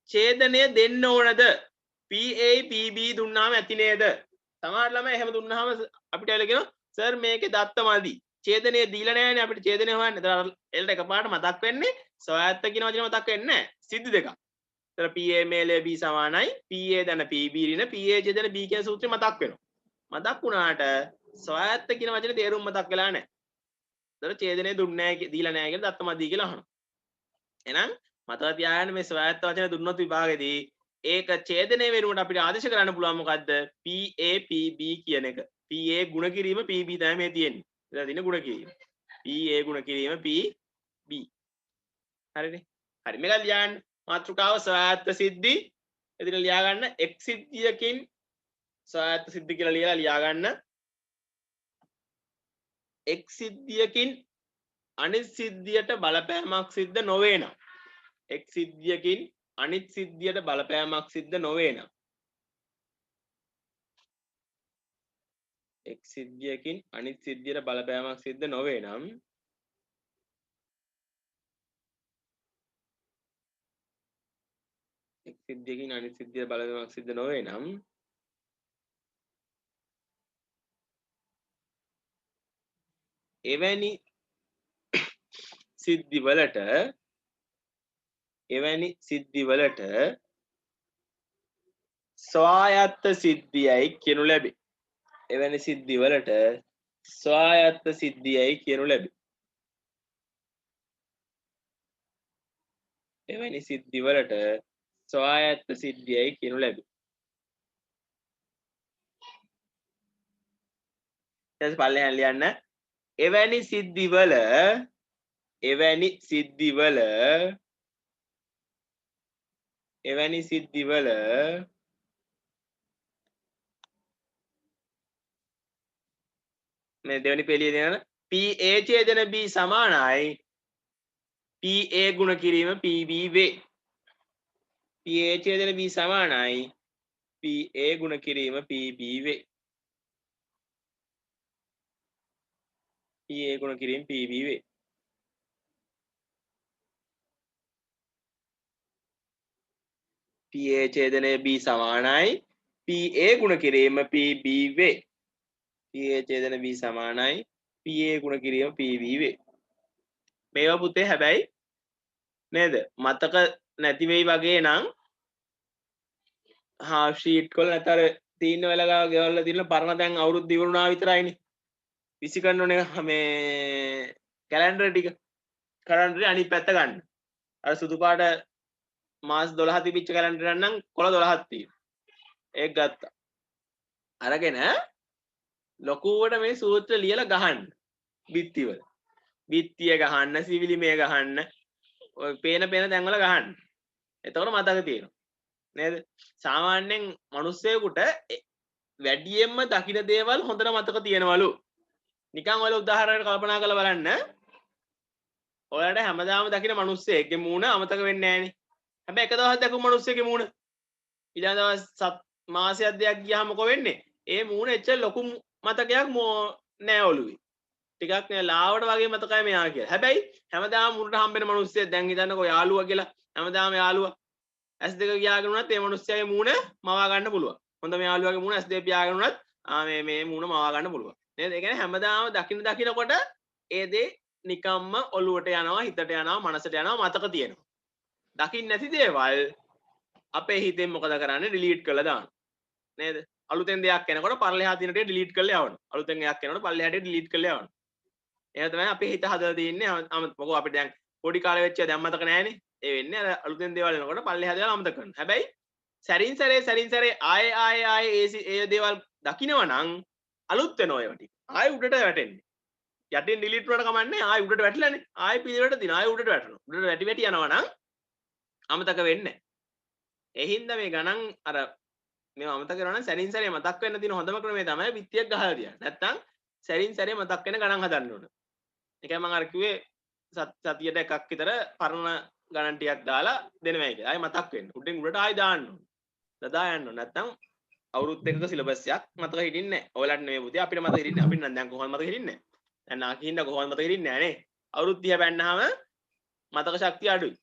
ඡේදනය දෙන්න ඕනද? PA PB දුන්නාම ඇති නේද? සමහර ළමයි එහෙම දුන්නාම අපිට ඇවිල්ලා කියනවා සර් මේකේ දත්ත මදි. ඡේදනය දීලා නැහැනේ අපිට ඡේදනය හොයන්න. ඒතර එල්ට එකපාරට මතක් වෙන්නේ සොයාත්ත කියන වචනේ මතක් වෙන්නේ නැහැ. සිද්ධි දෙකක්. ඒතර PA මේලය B සමානයි PA ධන PB ඍණ PA ඡේදන B කියන සූත්‍රය මතක් වෙනවා. මතක් වුණාට සොයාත්ත කියන වචනේ තේරුම් මතක් වෙලා නැහැ. ඒතර ඡේදනය දුන්නේ නැහැ දීලා නැහැ කියලා දත්ත මදි කියලා අහනවා. එහෙනම් මතක තියාගන්න මේ සොයාත්ත වචන දුන්නොත් විභාගෙදී ඒක ඡේදනය වෙනුවට අපිට ආදේශ කරන්න පුළුවන් මොකද්ද? PA PB කියන එක. PA ගුණ කිරීම PB තමයි මේ තියෙන්නේ. එතන තියෙන ගුණ කිරීම. PA ගුණ කිරීම PB. හරිනේ? හරි මේක ලියන්න. මාතෘකාව සොයාත්ත සිද්ධි. එදින ලියා ගන්න x සිද්ධියකින් සොයාත්ත සිද්ධි කියලා ලියලා ලියා ගන්න. x සිද්ධියකින් අනිත් සිද්ධියට බලපෑමක් සිද්ධ නොවේ නම් x සිද්ධියකින් අනිත් සිද්ධියට බලපෑමක් සිද්ධ නොවේ නම් එක් සිද්ධියකින් අනිත් සිද්ධියට බලපෑමක් සිද්ධ නොවේ නම් එක් සිද්ධියකින් අනිත් සිද්ධියට බලපෑමක් සිද්ධ නොවේ නම් එවැනි සිද්ධිවලට ස්වායත්ත සිද්ධියයි කියනු ලැබේ. එවැනි සිද්ධිවලට ස්වායත්ත සිද්ධියයි කියනු ලැබේ. එවැනි සිද්ධිවලට ස්වායත්ත සිද්ධියයි කියනු ලැබේ. ඊට පස්සේ ලියන්න එවැනි සිද්ධිවල මේ දෙවෙනි පෙළිය දෙන PA ඡේදන B සමානයි PA ගුණ කිරීම PB වේ. PA ඡේදන B සමානයි PA ගුණ කිරීම PB වේ. PA ගුණ කිරීම PB වේ. PA ඡේදනය B සමානයි PA ගුණ කිරීම PB වේ. PA ඡේදන B සමානයි PA ගුණ කිරීම PB වේ. මේවා පුතේ හැබැයි නේද මතක නැති වෙයි වගේ නම් half sheet වල නැතර තීන්න වෙලා ගාව ගෙවල්ල තියෙන පරණ දැන් අවුරුදු දිවුණා විතරයිනේ. විසි කරනෝනේ මේ කැලෙන්ඩර් ටික. කැලෙන්ඩරේ අනිත් පැත්ත ගන්න. අර සුදු පාට මාස් 12 තිබිච්ච කැලෙන්ඩර් එක නම් කොළ 12ක් තියෙනවා. ඒක ගත්තා. අරගෙන ලොකුවට මේ සූත්‍ර ලියලා ගහන්න. බිත්තිවල. බිත්තිය ගහන්න, සිවිලිමේ ගහන්න, ඔය පේන තැන්වල ගහන්න. එතකොට මතක තියෙනවා. නේද? සාමාන්‍යයෙන් මිනිස්සෙකුට වැඩියෙන්ම දකින්න දේවල් හොඳට මතක තියෙනවලු. නිකන් ඔයාලා උදාහරණයක් කල්පනා කරලා බලන්න. ඔයාලට හැමදාම දකින්න මිනිස්සෙක්ගේ මූණ අමතක වෙන්නේ නැහනේ. හැබැයි එක දවසක් දැකපු මිනිස්සෙක්ගේ මූණ ඊළඟ දවස් මාසයක් දෙකක් ගියාම මොකෝ වෙන්නේ? ඒ මූණ එච්චර ලොකු මතකයක් නෑ ඔළුවේ. ටිකක් නේ ලාවට වගේ මතකයි මෙයා කියලා. හැබැයි හැමදාම මුරට හම්බෙන මිනිස්සෙක් දැන් හිතන්නකෝ යාළුවා කියලා. හැමදාම යාළුවා S2 ගියාගෙන උනත් ඒ මිනිස්සයාගේ මූණ මවා ගන්න පුළුවන්. හොඳ මේ යාළුවාගේ මූණ S2 පියාගෙන උනත් මේ මූණ මවා ගන්න පුළුවන්. නේද? ඒ කියන්නේ හැමදාම දකින්නකොට ඒ දේ නිකම්ම ඔළුවට යනවා, හිතට යනවා, මනසට යනවා, මතක තියෙනවා. දකින්න නැති දේවල් අපේ හිතෙන් මොකද කරන්නේ? ඩිලීට් කරලා දානවා. නේද? අලුතෙන් දෙයක් එනකොට පල්ලෙහා තියෙන ටික ඩිලීට් කරලා යවනවා. අලුතෙන් එකක් එනකොට පල්ලෙහාට ඩිලීට් කරලා යවනවා. එහෙම තමයි අපේ හිත හදලා තින්නේ. මොකෝ අපිට දැන් පොඩි කාලේ වෙච්ච දැන් මතක නැහැනේ. ඒ වෙන්නේ අර අලුතෙන් දේවල් එනකොට පල්ලෙහා දේවල් අමතක කරනවා. හැබැයි සැරින් සැරේ ආයේ ඒ දේවල් දකින්නවා නම් අලුත් වෙනවා ඒවා ටික. ආයේ උඩට වැටෙන්නේ. යටින් ඩිලීට් වුණාට කමන්නේ ආයේ උඩට වැටිලානේ. ආයේ පිළිවෙලට දින ආයේ උඩට වැටෙනවා. උඩට වැටි යනවා නම් අමතක වෙන්නේ නැහැ. ඒ හින්දා මේ ගණන් අර මේව අමතක කරනවා නම් සැරින් සැරේ මතක් වෙන්න තියෙන හොඳම ක්‍රමය තමයි පිටියක් ගහලා තියන්න. නැත්තම් සැරින් සැරේ මතක් වෙන ගණන් හදන්න ඕන. ඒකයි මම අර කිව්වේ සතියට එකක් විතර පරණ ගණන් ටිකක් දාලා දෙනවා කියලා. ආයෙ මතක් වෙන්න. උඩින් උඩට ආයෙ දාන්න ඕන. දදා යන්න ඕන. නැත්තම් අවුරුදු දෙකක සිලබස් එකක් මතක හිටින්නේ නැහැ. ඔයාලට නෙමෙයි පුතේ අපිට මතක හිටින්නේ. අපිට නම් දැන් කොහොමද මතක හිටින්නේ නැහැ. දැන් නාකින්ද කොහොමද මතක හිටින්නේ නැහැ නේ. අවුරුදු 30 පැන්නාම මතක ශක්තිය අඩුයි.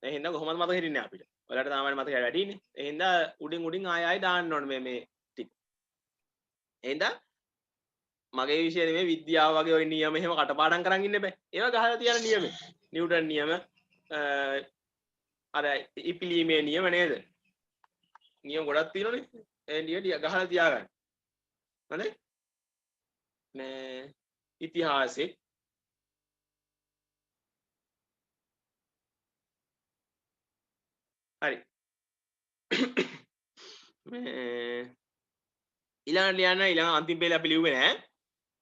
ඒ හින්දා කොහොමද මතක හිටින්නේ අපිට. ඔයාලට සාමාන්‍ය මතකය වැඩිනේ. ඒ හින්දා උඩින් ආයෙ දාන්න ඕන මේ ටික. ඒ හින්දා මගේ විෂය නෙමෙයි විද්‍යාව වගේ ওই නියම එහෙම කටපාඩම් කරන් ඉන්න බෑ. ඒවා ගහලා තියන නියම. නිව්ටන් නියම අර ඉපිලීමේ නියම නේද? නියම ගොඩක් තියෙනවනේ. ඒ නියම ගහලා තියාගන්න. හරි? මේ ඉතිහාසෙ හරි. මේ ඊළඟ ලියන්න ඊළඟ අන්තිම පේලේ අපි ලිව්වේ නෑ.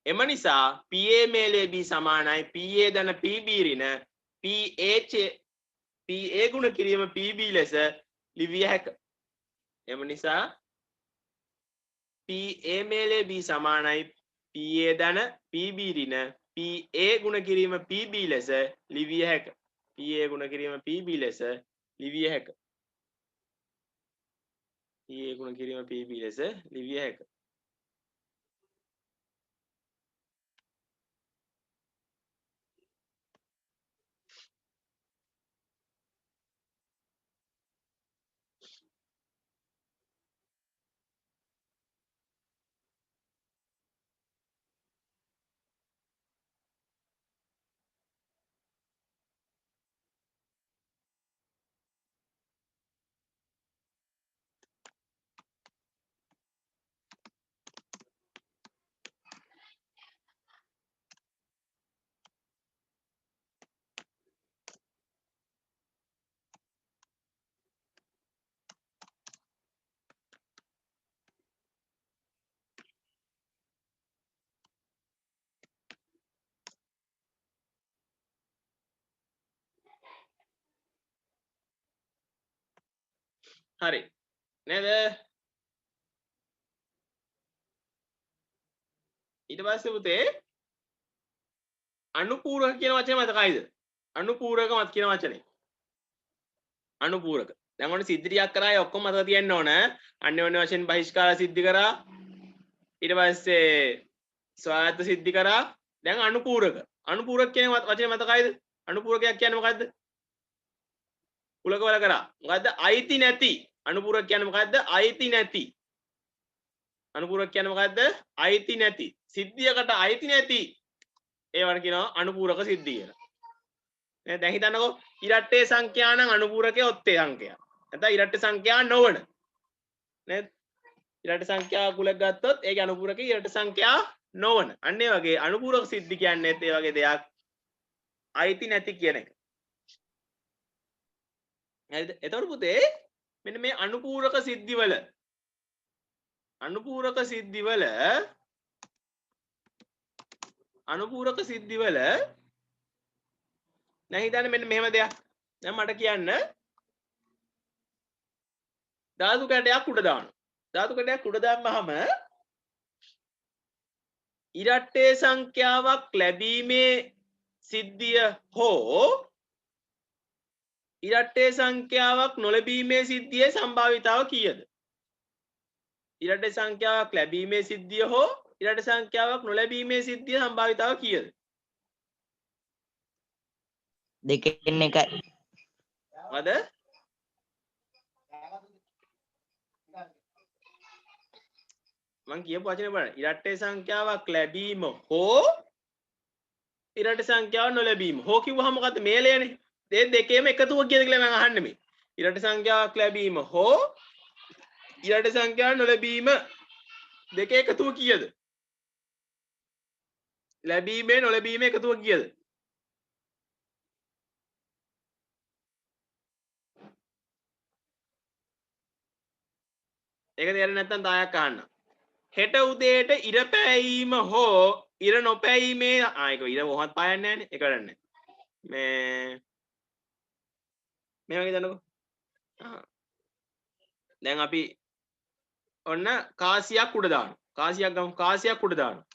එම නිසා PA මේලේ B සමානයි PA ධන PB ඍණ PA ගුණ කිරීම PB ලෙස ලිවිය හැක. එම නිසා PA මේලේ B සමානයි PA ධන PB ඍණ PA ගුණ කිරීම PB ලෙස ලිවිය හැක. PA ගුණ කිරීම PB ලෙස ලිවිය හැක. PA ගුණ කිරීම PB ලෙස ලිවිය හැක. හරි නේද ඊට පස්සේ පුතේ අනුපූරක කියන වචනේ මතකයිද අනුපූරක මත කියන වචනේ අනුපූරක දැන් ඔන්න සිද්ධි ටිකක් කරා ඒ ඔක්කොම මතක තියෙන්න ඕන අන්‍යෝන්‍ය වශයෙන් බහිෂ්කාර සිද්ධි කරා ඊට පස්සේ ස්වායත්ත සිද්ධි කරා දැන් අනුපූරක කියන වචනේ මතකයිද අනුපූරකයක් කියන්නේ මොකද්ද කුලකවල කරා මොකද්ද අයිති නැති අනුපූරක කියන්නේ මොකද්ද අයිති නැති අනුපූරක කියන්නේ මොකද්ද අයිති නැති සිද්ධියකට අයිති නැති ඒවට කියනවා අනුපූරක සිද්ධිය කියලා නේ දැන් හිතන්නකෝ ඉරට්ටේ සංඛ්‍යා නම් අනුපූරකයේ ඔත්තේ සංඛ්‍යා නැත්නම් ඉරට්ට සංඛ්‍යා නොවන නේද ඉරට්ට සංඛ්‍යා කුලක් ගත්තොත් ඒකේ අනුපූරකයේ ඉරට්ට සංඛ්‍යා නොවන අන්න ඒ වගේ අනුපූරක සිද්ධි කියන්නේ ඒ වගේ දෙයක් අයිති නැති කියන එක හරිද එතකොට පුතේ මෙන්න මේ අනුපූරක සිද්ධිවල දැන් හිතන්න මෙන්න මෙහෙම දෙයක් දැන් මට කියන්න ධාතු කැටයක් උඩ දානවා ධාතු කැටයක් උඩ දැම්මහම ඉරට්ටේ සංඛ්‍යාවක් ලැබීමේ සිද්ධිය හෝ ඉරට්ටේ සංඛ්‍යාවක් නොලැබීමේ සිද්ධියේ සම්භාවිතාව කීයද ඉරට්ටේ සංඛ්‍යාවක් ලැබීමේ සිද්ධිය හෝ ඉරට්ටේ සංඛ්‍යාවක් නොලැබීමේ සිද්ධියේ සම්භාවිතාව කීයද දෙකෙන් එකයි මොකද මං කියපු වචනේ බලන්න ඉරට්ටේ සංඛ්‍යාවක් ලැබීම හෝ ඉරට්ටේ සංඛ්‍යාවක් නොලැබීම හෝ කිව්වහම මොකද්ද මේලයනේ මේ දෙකේම එකතුව කියද කියලා මම අහන්නේ මේ ඉරට්ටේ සංඛ්‍යාවක් ලැබීම හෝ ඉරට්ටේ සංඛ්‍යාවක් නොලැබීම දෙකේ එකතුව කීයද ලැබීමේ නොලැබීමේ එකතුව කීයද ඒක තේරෙන්නේ නැත්නම් තායක් අහන්න හෙට උදේට ඉර පෑයීම හෝ ඉර නොපෑයීමේ ඒක ඉර මොහොත් පායන්නේ නැහැනේ ඒක වැඩන්නේ මේ වගේ දන්නකෝ දැන් අපි ඔන්න කාසියක් උඩ දානවා කාසියක් ගමු කාසියක් උඩ දානවා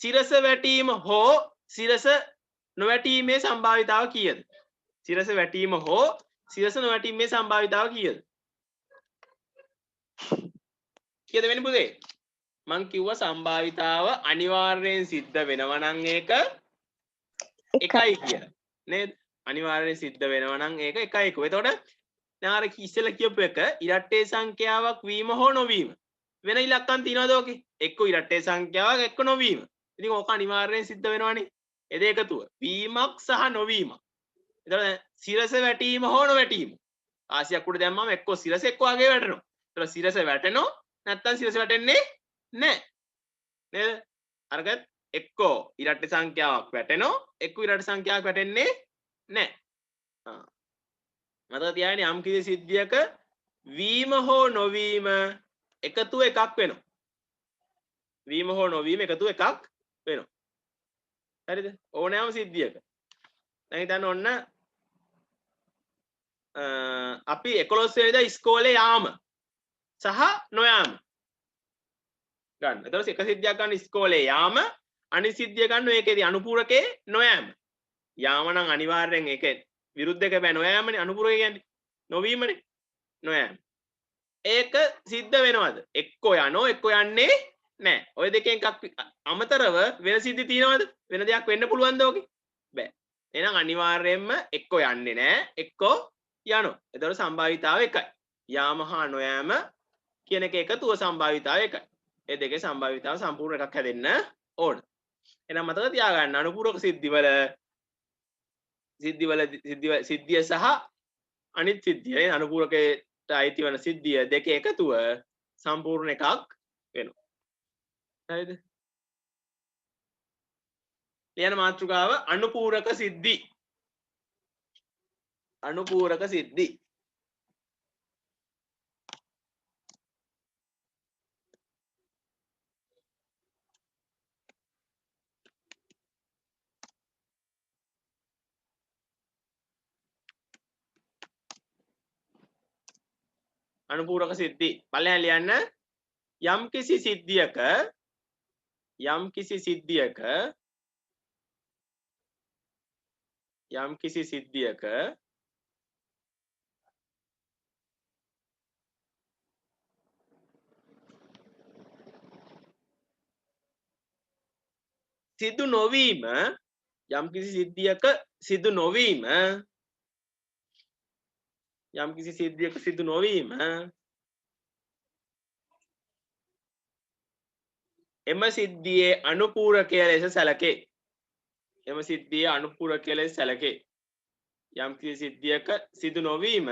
සිරස වැටීම හෝ සිරස නොවැටීමේ සම්භාවිතාව කීයද සිරස වැටීම හෝ සිරස නොවැටීමේ සම්භාවිතාව කීයද කීයද වෙන්නේ පුතේ මං කිව්වා සම්භාවිතාව අනිවාර්යෙන් සිද්ධ වෙනවා නම් ඒක එකයි කියලා නේද අනිවාර්යෙන් සිද්ධ වෙනවා නම් ඒක එකයි කිව්වා එතකොට දැන් අර ඉස්සෙල්ලා කියපු එක ඉරට්ටේ සංඛ්‍යාවක් වීම හෝ නොවීම වෙන ඉලක්කම් තියනවද ඔකේ එක්ක ඉරට්ටේ සංඛ්‍යාවක් එක්ක නොවීම ඉතින් ඕක අනිවාර්යෙන් සිද්ධ වෙනවනේ ඒ දෙකතුව වීමක් සහ නොවීමක් එතකොට සිරස වැටීම හෝ නොවැටීම ආසියක් උඩ දැම්මම එක්ක සිරස එක්ක වගේ වැටෙනවා එතකොට සිරස වැටෙනවා නැත්තම් සිරස වැටෙන්නේ නැහැ නේද අරකට එක්කෝ ඉරට්ට සංඛ්‍යාවක් වැටෙනවා එක්ක ඉරට්ට සංඛ්‍යාවක් වැටෙන්නේ නැහැ මතක තියාගන්න යම් කිසි සිද්ධියක වීම හෝ නොවීම එකතුව එකක් වෙනවා වීම හෝ නොවීම එකතුව එකක් වෙනවා හරිද ඕනෑම සිද්ධියක දැන් හිතන්න ඔන්න අපි 11 වෙනිදා ඉස්කෝලේ යාම සහ නොයාම ගන්න. එතකොට එක සිද්ධියක් ගන්න ඉස්කෝලේ යාම අනිත් සිද්ධිය ගන්න ඒකේදී අනුපූරකේ නොයෑම. යාම නම් අනිවාර්යෙන් ඒකේ විරුද්ධ එක බෑ නොයෑමනේ අනුපූරක කියන්නේ. නොවීමනේ. නොයෑම. ඒක සිද්ධ වෙනවද? එක්කෝ යනෝ එක්කෝ යන්නේ නැහැ. ඔය දෙකෙන් එකක් අමතරව වෙන සිද්ධි තියනවද? වෙන දෙයක් වෙන්න පුළුවන්ද ඔකේ? බෑ. එහෙනම් අනිවාර්යයෙන්ම එක්කෝ යන්නේ නැහැ එක්කෝ යනෝ. එතකොට සම්භාවිතාව එකයි. යාම හා නොයෑම කියන එක එකතුව සම්භාවිතාව එකයි. ඒ දෙකේ සම්භාවිතාව සම්පූර්ණ එකක් හැදෙන්න ඕන. එහෙනම් මතක තියාගන්න අනුපූරක සිද්ධිය සහ අනිත් සිද්ධිය අනුපූරකයට අයිති වෙන සිද්ධිය දෙකේ එකතුව සම්පූර්ණ එකක් වෙනවා. හරිද? ලියන මාතෘකාව අනුපූරක සිද්ධි. අනුපූරක සිද්ධි. අනුපූරක සිද්ධි. බලයන් ලියන්න. යම්කිසි සිද්ධියක සිදු නොවීම එම සිද්ධියේ අනුපූරකය ලෙස සැලකේ. යම්කිසි සිද්ධියක සිදු නොවීම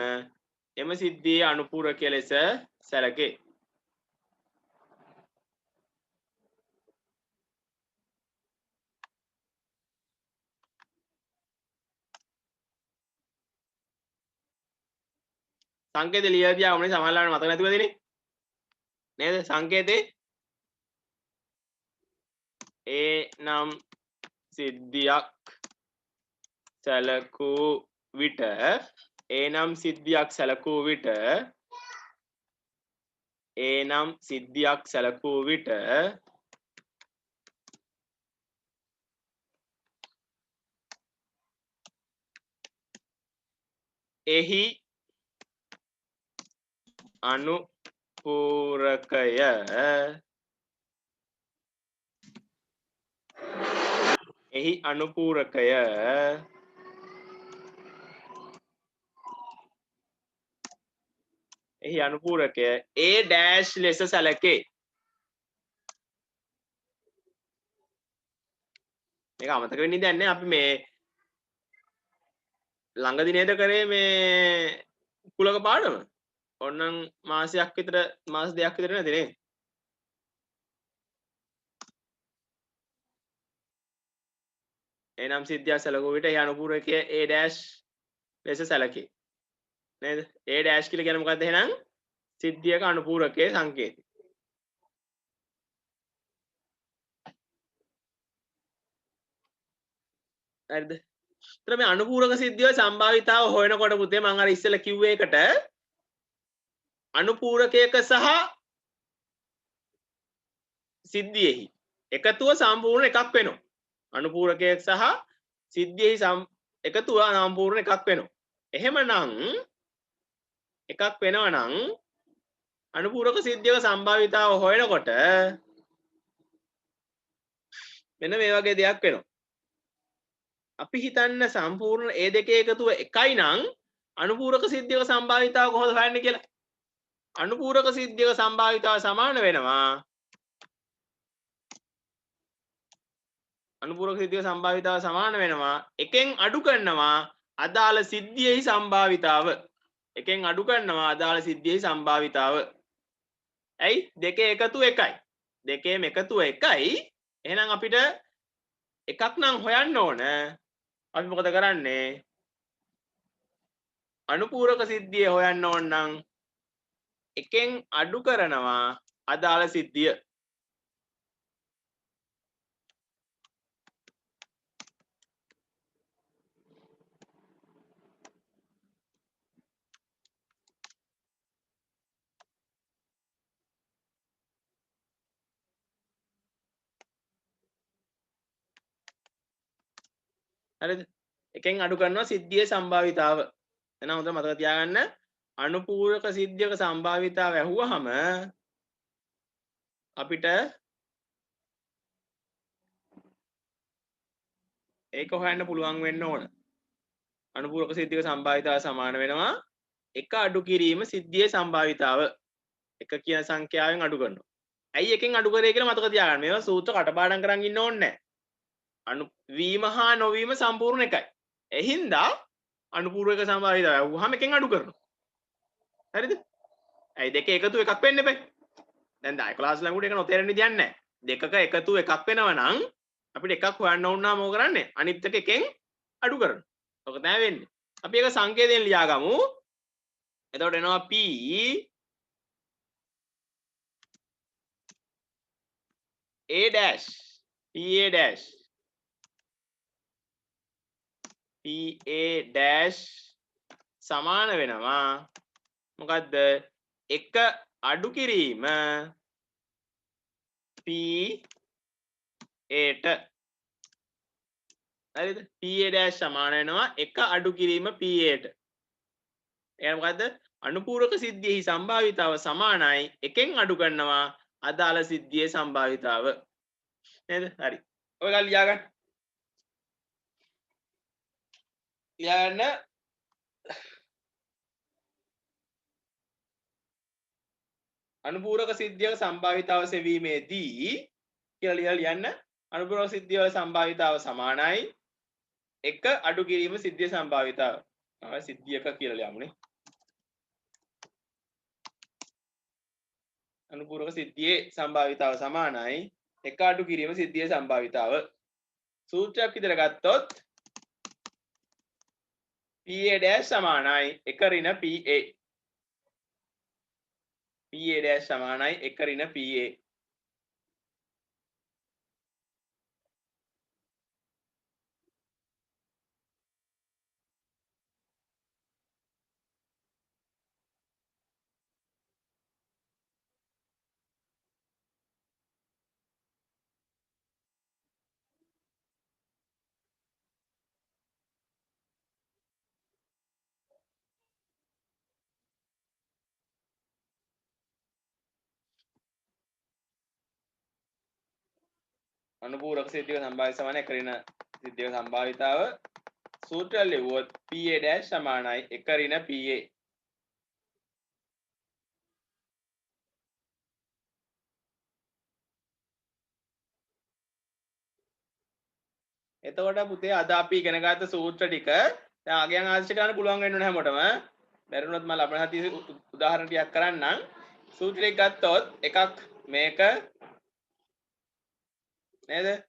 එම සිද්ධියේ අනුපූරකය ලෙස සැලකේ. සංකේත ලියලා තියා ඔන්නේ සමහරවල් මතක නැතුව දෙන්නේ. නේද? සංකේතේ ඒ නම් සිද්ධියක් සැලකූ විට එහි අනුපූරකය ඒ ඩෑෂ් ලෙස සැලකේ. මේක අමතක වෙන්නේ දැන් නේ අපි මේ ළඟදී නේද කරේ මේ කුලක පාඩම. ඔන්නම් මාස දෙකක් විතර නැති නේ. එනම් සිද්ධියක් සැලකුව විට ඒ අනුපූරකය ඒ ඩෑෂ් ලෙස සැලකේ. නේද? ඒ ඩෑෂ් කියලා කියන්නේ මොකද්ද එහෙනම්? සිද්ධියක අනුපූරකයේ සංකේතය. හරිද? එතන මේ අනුපූරක සිද්ධියේ සම්භාවිතාව හොයනකොට පුතේ මම අර ඉස්සෙල්ලා කිව්වේ එකට අනුපූරකයක සහ සිද්ධියෙහි එකතුව සම්පූර්ණ එකක් වෙනවා. අනුපූරකයක් සහ සිද්ධියෙහි එකතුව සම්පූර්ණ එකක් වෙනවා. එහෙමනම් එකක් වෙනවා නම් අනුපූරක සිද්ධියක සම්භාවිතාව හොයනකොට මෙන්න මේ වගේ දෙයක් වෙනවා. අපි හිතන්න සම්පූර්ණ ඒ දෙකේ එකතුව එකයි නම් අනුපූරක සිද්ධියක සම්භාවිතාව කොහොමද හොයන්නේ කියලා. අනුපූරක සිද්ධියක සම්භාවිතාව සමාන වෙනවා. එකෙන් අඩු කරනවා අදාළ සිද්ධියෙහි සම්භාවිතාව. ඇයි? දෙකේ එකතුව එකයි. දෙකේම එකතුව එකයි. එහෙනම් අපිට එකක් නම් හොයන්න ඕන. අපි මොකද කරන්නේ? අනුපූරක සිද්ධිය හොයන්න ඕන නම් එකෙන් අඩු කරනවා අදාළ සිද්ධිය. හරිද? එකෙන් අඩු කරනවා සිද්ධියේ සම්භාවිතාව. එහෙනම් හොඳට මතක තියාගන්න අනුපූරක සිද්ධියක සම්භාවිතාව ඇහුවහම අපිට ඒක හොයන්න පුළුවන් වෙන්න ඕන. අනුපූරක සිද්ධියක සම්භාවිතාව සමාන වෙනවා එක අඩු කිරීම සිද්ධියේ සම්භාවිතාව. එක කියන සංඛ්‍යාවෙන් අඩු කරනවා. ඇයි එකෙන් අඩු කරේ කියලා මතක තියාගන්න. මේවා සූත්‍ර කටපාඩම් කරන් ඉන්න ඕනේ නැහැ. වීම හා නොවීම සම්පූර්ණ එකයි. එහින්දා අනුපූරක සම්භාවිතාව ඇහුවහම එකෙන් අඩු කරනවා. හරිද? ඇයි දෙක එකතු එකක් වෙන්න බෑ. දැන් 10 ක්ලාස් ළඟට ඒක නොතේරෙන්න දෙයක් නැහැ. දෙකක එකතු එකක් වෙනවා නම් අපිට එකක් හොයන්න ඕන නම් මොකද කරන්නේ? අනිත් එක එකෙන් අඩු කරනවා. ඔක තමයි වෙන්නේ. අපි ඒක සංකේතයෙන් ලියාගමු. එතකොට එනවා P A dash PA dash සමාන වෙනවා මොකද්ද එක අඩු කිරීම PA ට හරිද PA dash සමාන වෙනවා එක අඩු කිරීම PA ට එහෙනම් මොකද්ද අනුපූරක සිද්ධියෙහි සම්භාවිතාව සමානයි එකෙන් අඩු කරනවා අදාළ සිද්ධියේ සම්භාවිතාව නේද හරි ඔය ගාල ලියාගන්න අනුපූරක සිද්ධියක සම්භාවිතාව සෙවීමේදී කියලා ලියන්න අනුපූරක සිද්ධිය වල සම්භාවිතාව සමානයි එක අඩු කිරීම සිද්ධියේ සම්භාවිතාව සිද්ධියක කියලා ලියමුනේ අනුපූරක සිද්ධියේ සම්භාවිතාව සමානයි එක අඩු කිරීම සිද්ධියේ සම්භාවිතාව සූත්‍රයක් විතර ගත්තොත් PA dash සමානයි එක ඍණ PA PA dash සමානයි එක ඍණ PA අනුපූරක සිද්ධියක සම්භාවිතාව සමානයි එක ඍණ සිද්ධියක සම්භාවිතාව සූත්‍රය ලියුවොත් PA dash සමානයි එක ඍණ PA එතකොට පුතේ අද අපි ඉගෙන ගත්ත සූත්‍ර ටික දැන් අගයන් ආදර්ශ කරන්න පුළුවන් වෙන්න ඕනේ හැමෝටම බැරිුණොත් මම ලබන හතියේ උදාහරණ ටිකක් කරන්නම් සූත්‍රයක් ගත්තොත් එකක් මේක නේද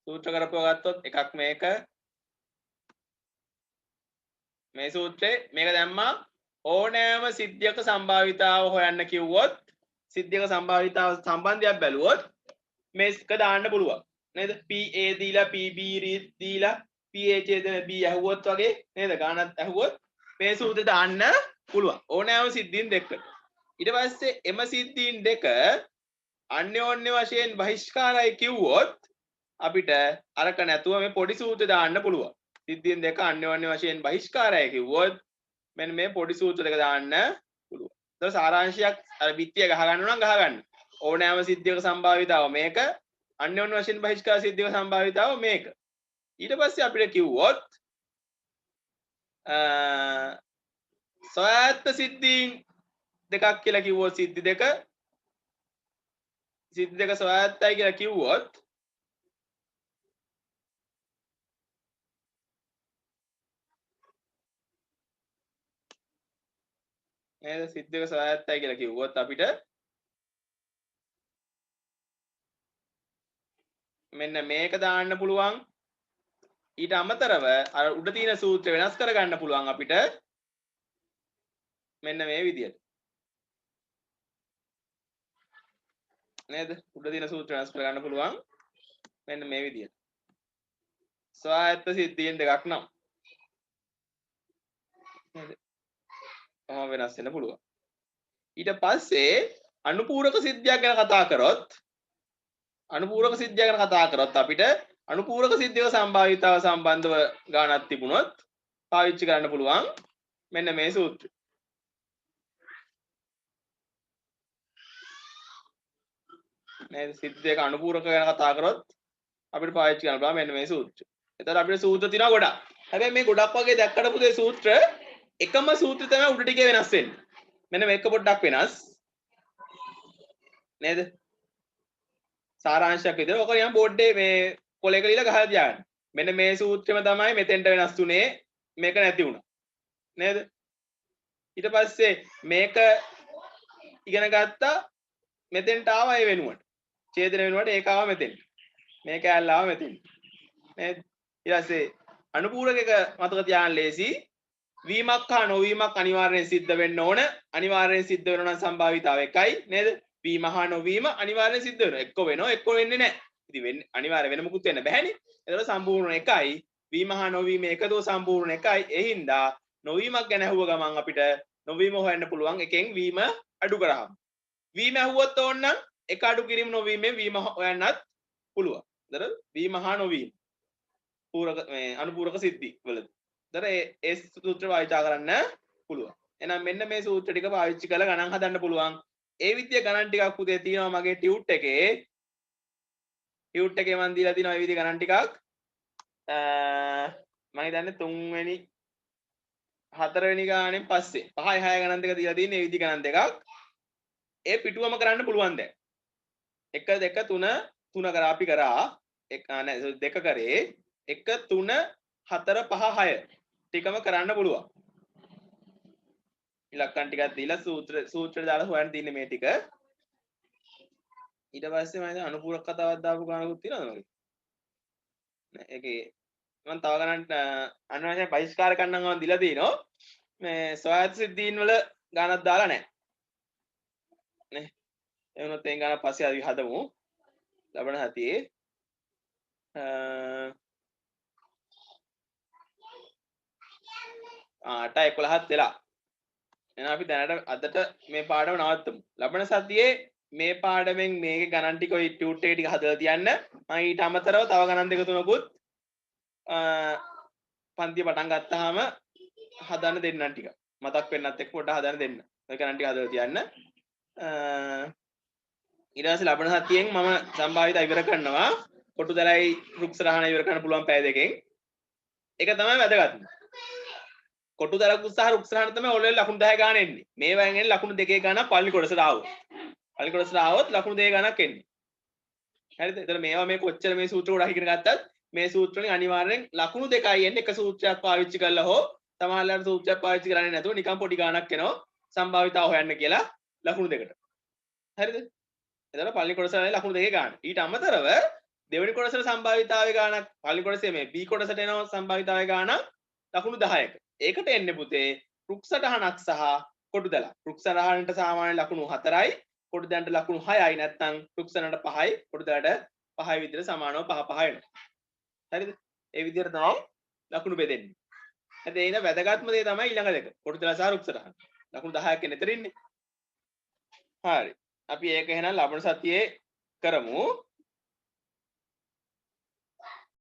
සූත්‍ර කරපුව ගත්තොත් එකක් මේක මේ සූත්‍රේ මේක දැම්මා ඕනෑම සිද්ධියක සම්භාවිතාව හොයන්න කිව්වොත් සිද්ධියක සම්භාවිතාව සම්බන්ධයක් බැලුවොත් මේක දාන්න පුළුවන් නේද PA දීලා PB දීලා PA ඡේදන B ඇහුවොත් වගේ නේද ගානක් ඇහුවොත් මේ සූත්‍රය දාන්න පුළුවන් ඕනෑම සිද්ධීන් දෙකකට ඊට පස්සේ එම සිද්ධීන් දෙක අන්‍යෝන්‍ය වශයෙන් බහිෂ්කාරයි කිව්වොත් අපිට අරක නැතුව මේ පොඩි සූත්‍රය දාන්න පුළුවන් සිද්ධීන් දෙක අන්‍යෝන්‍ය වශයෙන් බහිෂ්කාරයි කිව්වොත් මෙන්න මේ පොඩි සූත්‍ර දෙක දාන්න පුළුවන් ඒක සාරාංශයක් අර පිටිය ගහ ගන්න නම් ගහ ගන්න ඕනෑම සිද්ධියක සම්භාවිතාව මේක අන්‍යෝන්‍ය වශයෙන් බහිෂ්කාර සිද්ධියක සම්භාවිතාව මේක ඊට පස්සේ අපිට කිව්වොත් ස්වයත්ත සිද්ධීන් දෙකක් කියලා කිව්වොත් සිද්ධි දෙක ස්වයත්තයි කියලා කිව්වොත් නේද සිද්ධි දෙක ස්වයත්තයි කියලා කිව්වොත් අපිට මෙන්න මේක දාන්න පුළුවන් ඊට අමතරව අර උඩ තියෙන සූත්‍ර වෙනස් කරගන්න පුළුවන් අපිට මෙන්න මේ විදියට නේද උඩ තියෙන සූත්‍ර වෙනස් කරගන්න පුළුවන් මෙන්න මේ විදියට ස්වායත්ත සිද්ධීන් දෙකක් නම් නේද වෙනස් වෙන්න පුළුවන් ඊට පස්සේ අනුපූරක සිද්ධියක් ගැන කතා කරොත් අපිට අනුපූරක සිද්ධියක සම්භාවිතාව සම්බන්ධව ගානක් තිබුණොත් පාවිච්චි කරන්න පුළුවන් මෙන්න මේ සූත්‍රය නේද සිද්ධියක අනුපූරක ගැන කතා කරොත් අපිට පාවිච්චි කරන්න පුළුවන් මෙන්න මේ සූත්‍රය. එතකොට අපිට සූත්‍ර තියෙනවා ගොඩක්. හැබැයි මේ ගොඩක් වගේ දැක්කට පුතේ සූත්‍ර එකම සූත්‍රය තමයි උඩ ටිකේ වෙනස් වෙන්නේ. මෙන්න මේක පොඩ්ඩක් වෙනස්. නේද? සාරාංශයක් විතර ඔක නිකන් බෝඩ් එකේ මේ කොලයක ලියලා ගහලා තියාගන්න. මෙන්න මේ සූත්‍රෙම තමයි මෙතෙන්ට වෙනස් තුනේ මේක නැති වුණා. නේද? ඊට පස්සේ මේක ඉගෙන ගත්තා මෙතෙන්ට ආවා ඒ වෙනුවට. ඡේදන වෙනුවට ඒක ආවා මෙතෙන්ට. මේක ඇල්ල ආවා මෙතෙන්ට. නේද? ඊට පස්සේ අනුපූරකයක මතක තියාගන්න ලේසි. වීමක් හා නොවීමක් අනිවාර්යෙන් සිද්ධ වෙන්න ඕන. අනිවාර්යෙන් සිද්ධ වෙනවා නම් සම්භාවිතාව එකයි නේද? වීම හා නොවීම අනිවාර්යෙන් සිද්ධ වෙනවා. එක්ක වෙනවා එක්ක වෙන්නේ නැහැ. ඉතින් වෙන්නේ අනිවාර්ය වෙන මොකුත් වෙන්න බෑනේ. ඒතකොට සම්පූර්ණ එකයි. වීම හා නොවීම එකදෝ සම්පූර්ණ එකයි. ඒ හින්දා නොවීමක් ගැන අහුව ගමන් අපිට නොවීම හොයන්න පුළුවන් එකෙන් වීම අඩු කරාම. වීම ඇහුවොත් ඕනනම් එක අඩු කිරීම නොවීමෙන් වීම හොයන්නත් පුළුවන්. හරිද? වීම හා නොවීම. පූරක මේ අනුපූරක සිද්ධි වලදී. හරිද? ඒ සූත්‍ර භාවිතා කරන්න පුළුවන්. එහෙනම් මෙන්න මේ සූත්‍ර ටික පාවිච්චි කරලා ගණන් හදන්න පුළුවන්. ඒ විදිය ගණන් ටිකක් පුතේ තියෙනවා මගේ ටියුට් එකේ. ටියුට් එකේ මම දීලා තියෙනවා මේ විදිය ගණන් ටිකක්. මම හිතන්නේ 3 වෙනි 4 වෙනි ගානෙන් පස්සේ 5 6 ගණන් දෙක දීලා තියෙන මේ විදිය ගණන් දෙකක්. ඒ පිටුවම කරන්න පුළුවන් දැන්. 1 2 3 3 කරා අපි කරා. දෙක කරේ 1 3 4 5 6 ටිකම කරන්න පුළුවන්. ඉලක්කම් ටිකක් දීලා සූත්‍රය දාලා හොයන්න තියෙන්නේ මේ ටික. ඊට පස්සේ මම අනුපූරක කතාවක් දාපු ගානකුත් තියෙනවද මගේ? නෑ ඒකේ මම තව ගණන් අනිවාර්යයෙන් බහිස්කාර කරන්නම් මම දීලා තිනවා. මේ ස්වායත්ත සිද්ධීන් වල ගානක් දාලා නැහැ. නේ. ඒ වුණොත් ඒ ගාන පස්සේ අපි හදමු. ලබන හතියේ 8:11ත් වෙලා. එහෙනම් අපි දැනට අදට මේ පාඩම නවත්තමු. ලබන සතියේ මේ පාඩමෙන් මේකේ ගණන් ටික ඔය ටියුට් එක ටික හදලා තියන්න. මම ඊට අමතරව තව ගණන් දෙක තුනකුත් පන්තිය පටන් ගත්තාම හදන්න දෙන්නම් ටික. මතක් වෙන්නත් එක්ක පොඩ්ඩක් හදන්න දෙන්න. ඔය ගණන් ටික හදලා තියන්න. ඊට පස්සේ ලබන සතියෙන් මම සම්භාවිත ඉවර කරනවා. කොටුදලයි රුක්සරහන ඉවර කරන්න පුළුවන් පැය දෙකෙන්. ඒක තමයි වැදගත්ම. කොටුදලක් සහ රුක්සරහන තමයි ඔලෙල් ලකුණු 10 ගන්න එන්නේ. මේ වයින් එන්නේ ලකුණු 2 ගන්න පල්ලි කොටසට ආවොත්. පල්ලි කොටසට ආවොත් ලකුණු 2 ගණක් එන්නේ. හරිද? එතන මේවා මේ කොච්චර මේ සූත්‍ර ගොඩක් ඉගෙන ගත්තත් මේ සූත්‍ර වලින් අනිවාර්යෙන් ලකුණු 2යි එන්නේ. එක සූත්‍රයක් පාවිච්චි කරලා හෝ සමහරවල්ලාට සූත්‍රයක් පාවිච්චි කරන්නේ නැතුව නිකන් පොඩි ගණක් එනවා. සම්භාවිතාව හොයන්න කියලා ලකුණු 2කට. හරිද? එතන පල්ලි කොටසට ලකුණු 2 ගන්න. ඊට අමතරව දෙවෙනි කොටසට සම්භාවිතාවේ ගානක් පළවෙනි කොටසේ මේ B කොටසට එනවා සම්භාවිතාවේ ගානක් ලකුණු 10ක. ඒකට එන්නේ පුතේ රුක්සටහනක් සහ කොටුදලක්. රුක්සටහනට සාමාන්‍ය ලකුණු 4යි, කොටුදලන්ට ලකුණු 6යි නැත්නම් රුක්සටහනට 5යි, කොටුදලට 5යි විතර සමානව 5 5 වෙනවා. හරිද? ඒ විදිහට තමයි ලකුණු බෙදෙන්නේ. හරි එන වැදගත්ම දේ තමයි ඊළඟ දෙක. කොටුදල සහ රුක්සටහන. ලකුණු 10ක් එන්න ඉතින් ඉන්නේ. හරි. අපි ඒක එහෙනම් ලබන සතියේ කරමු.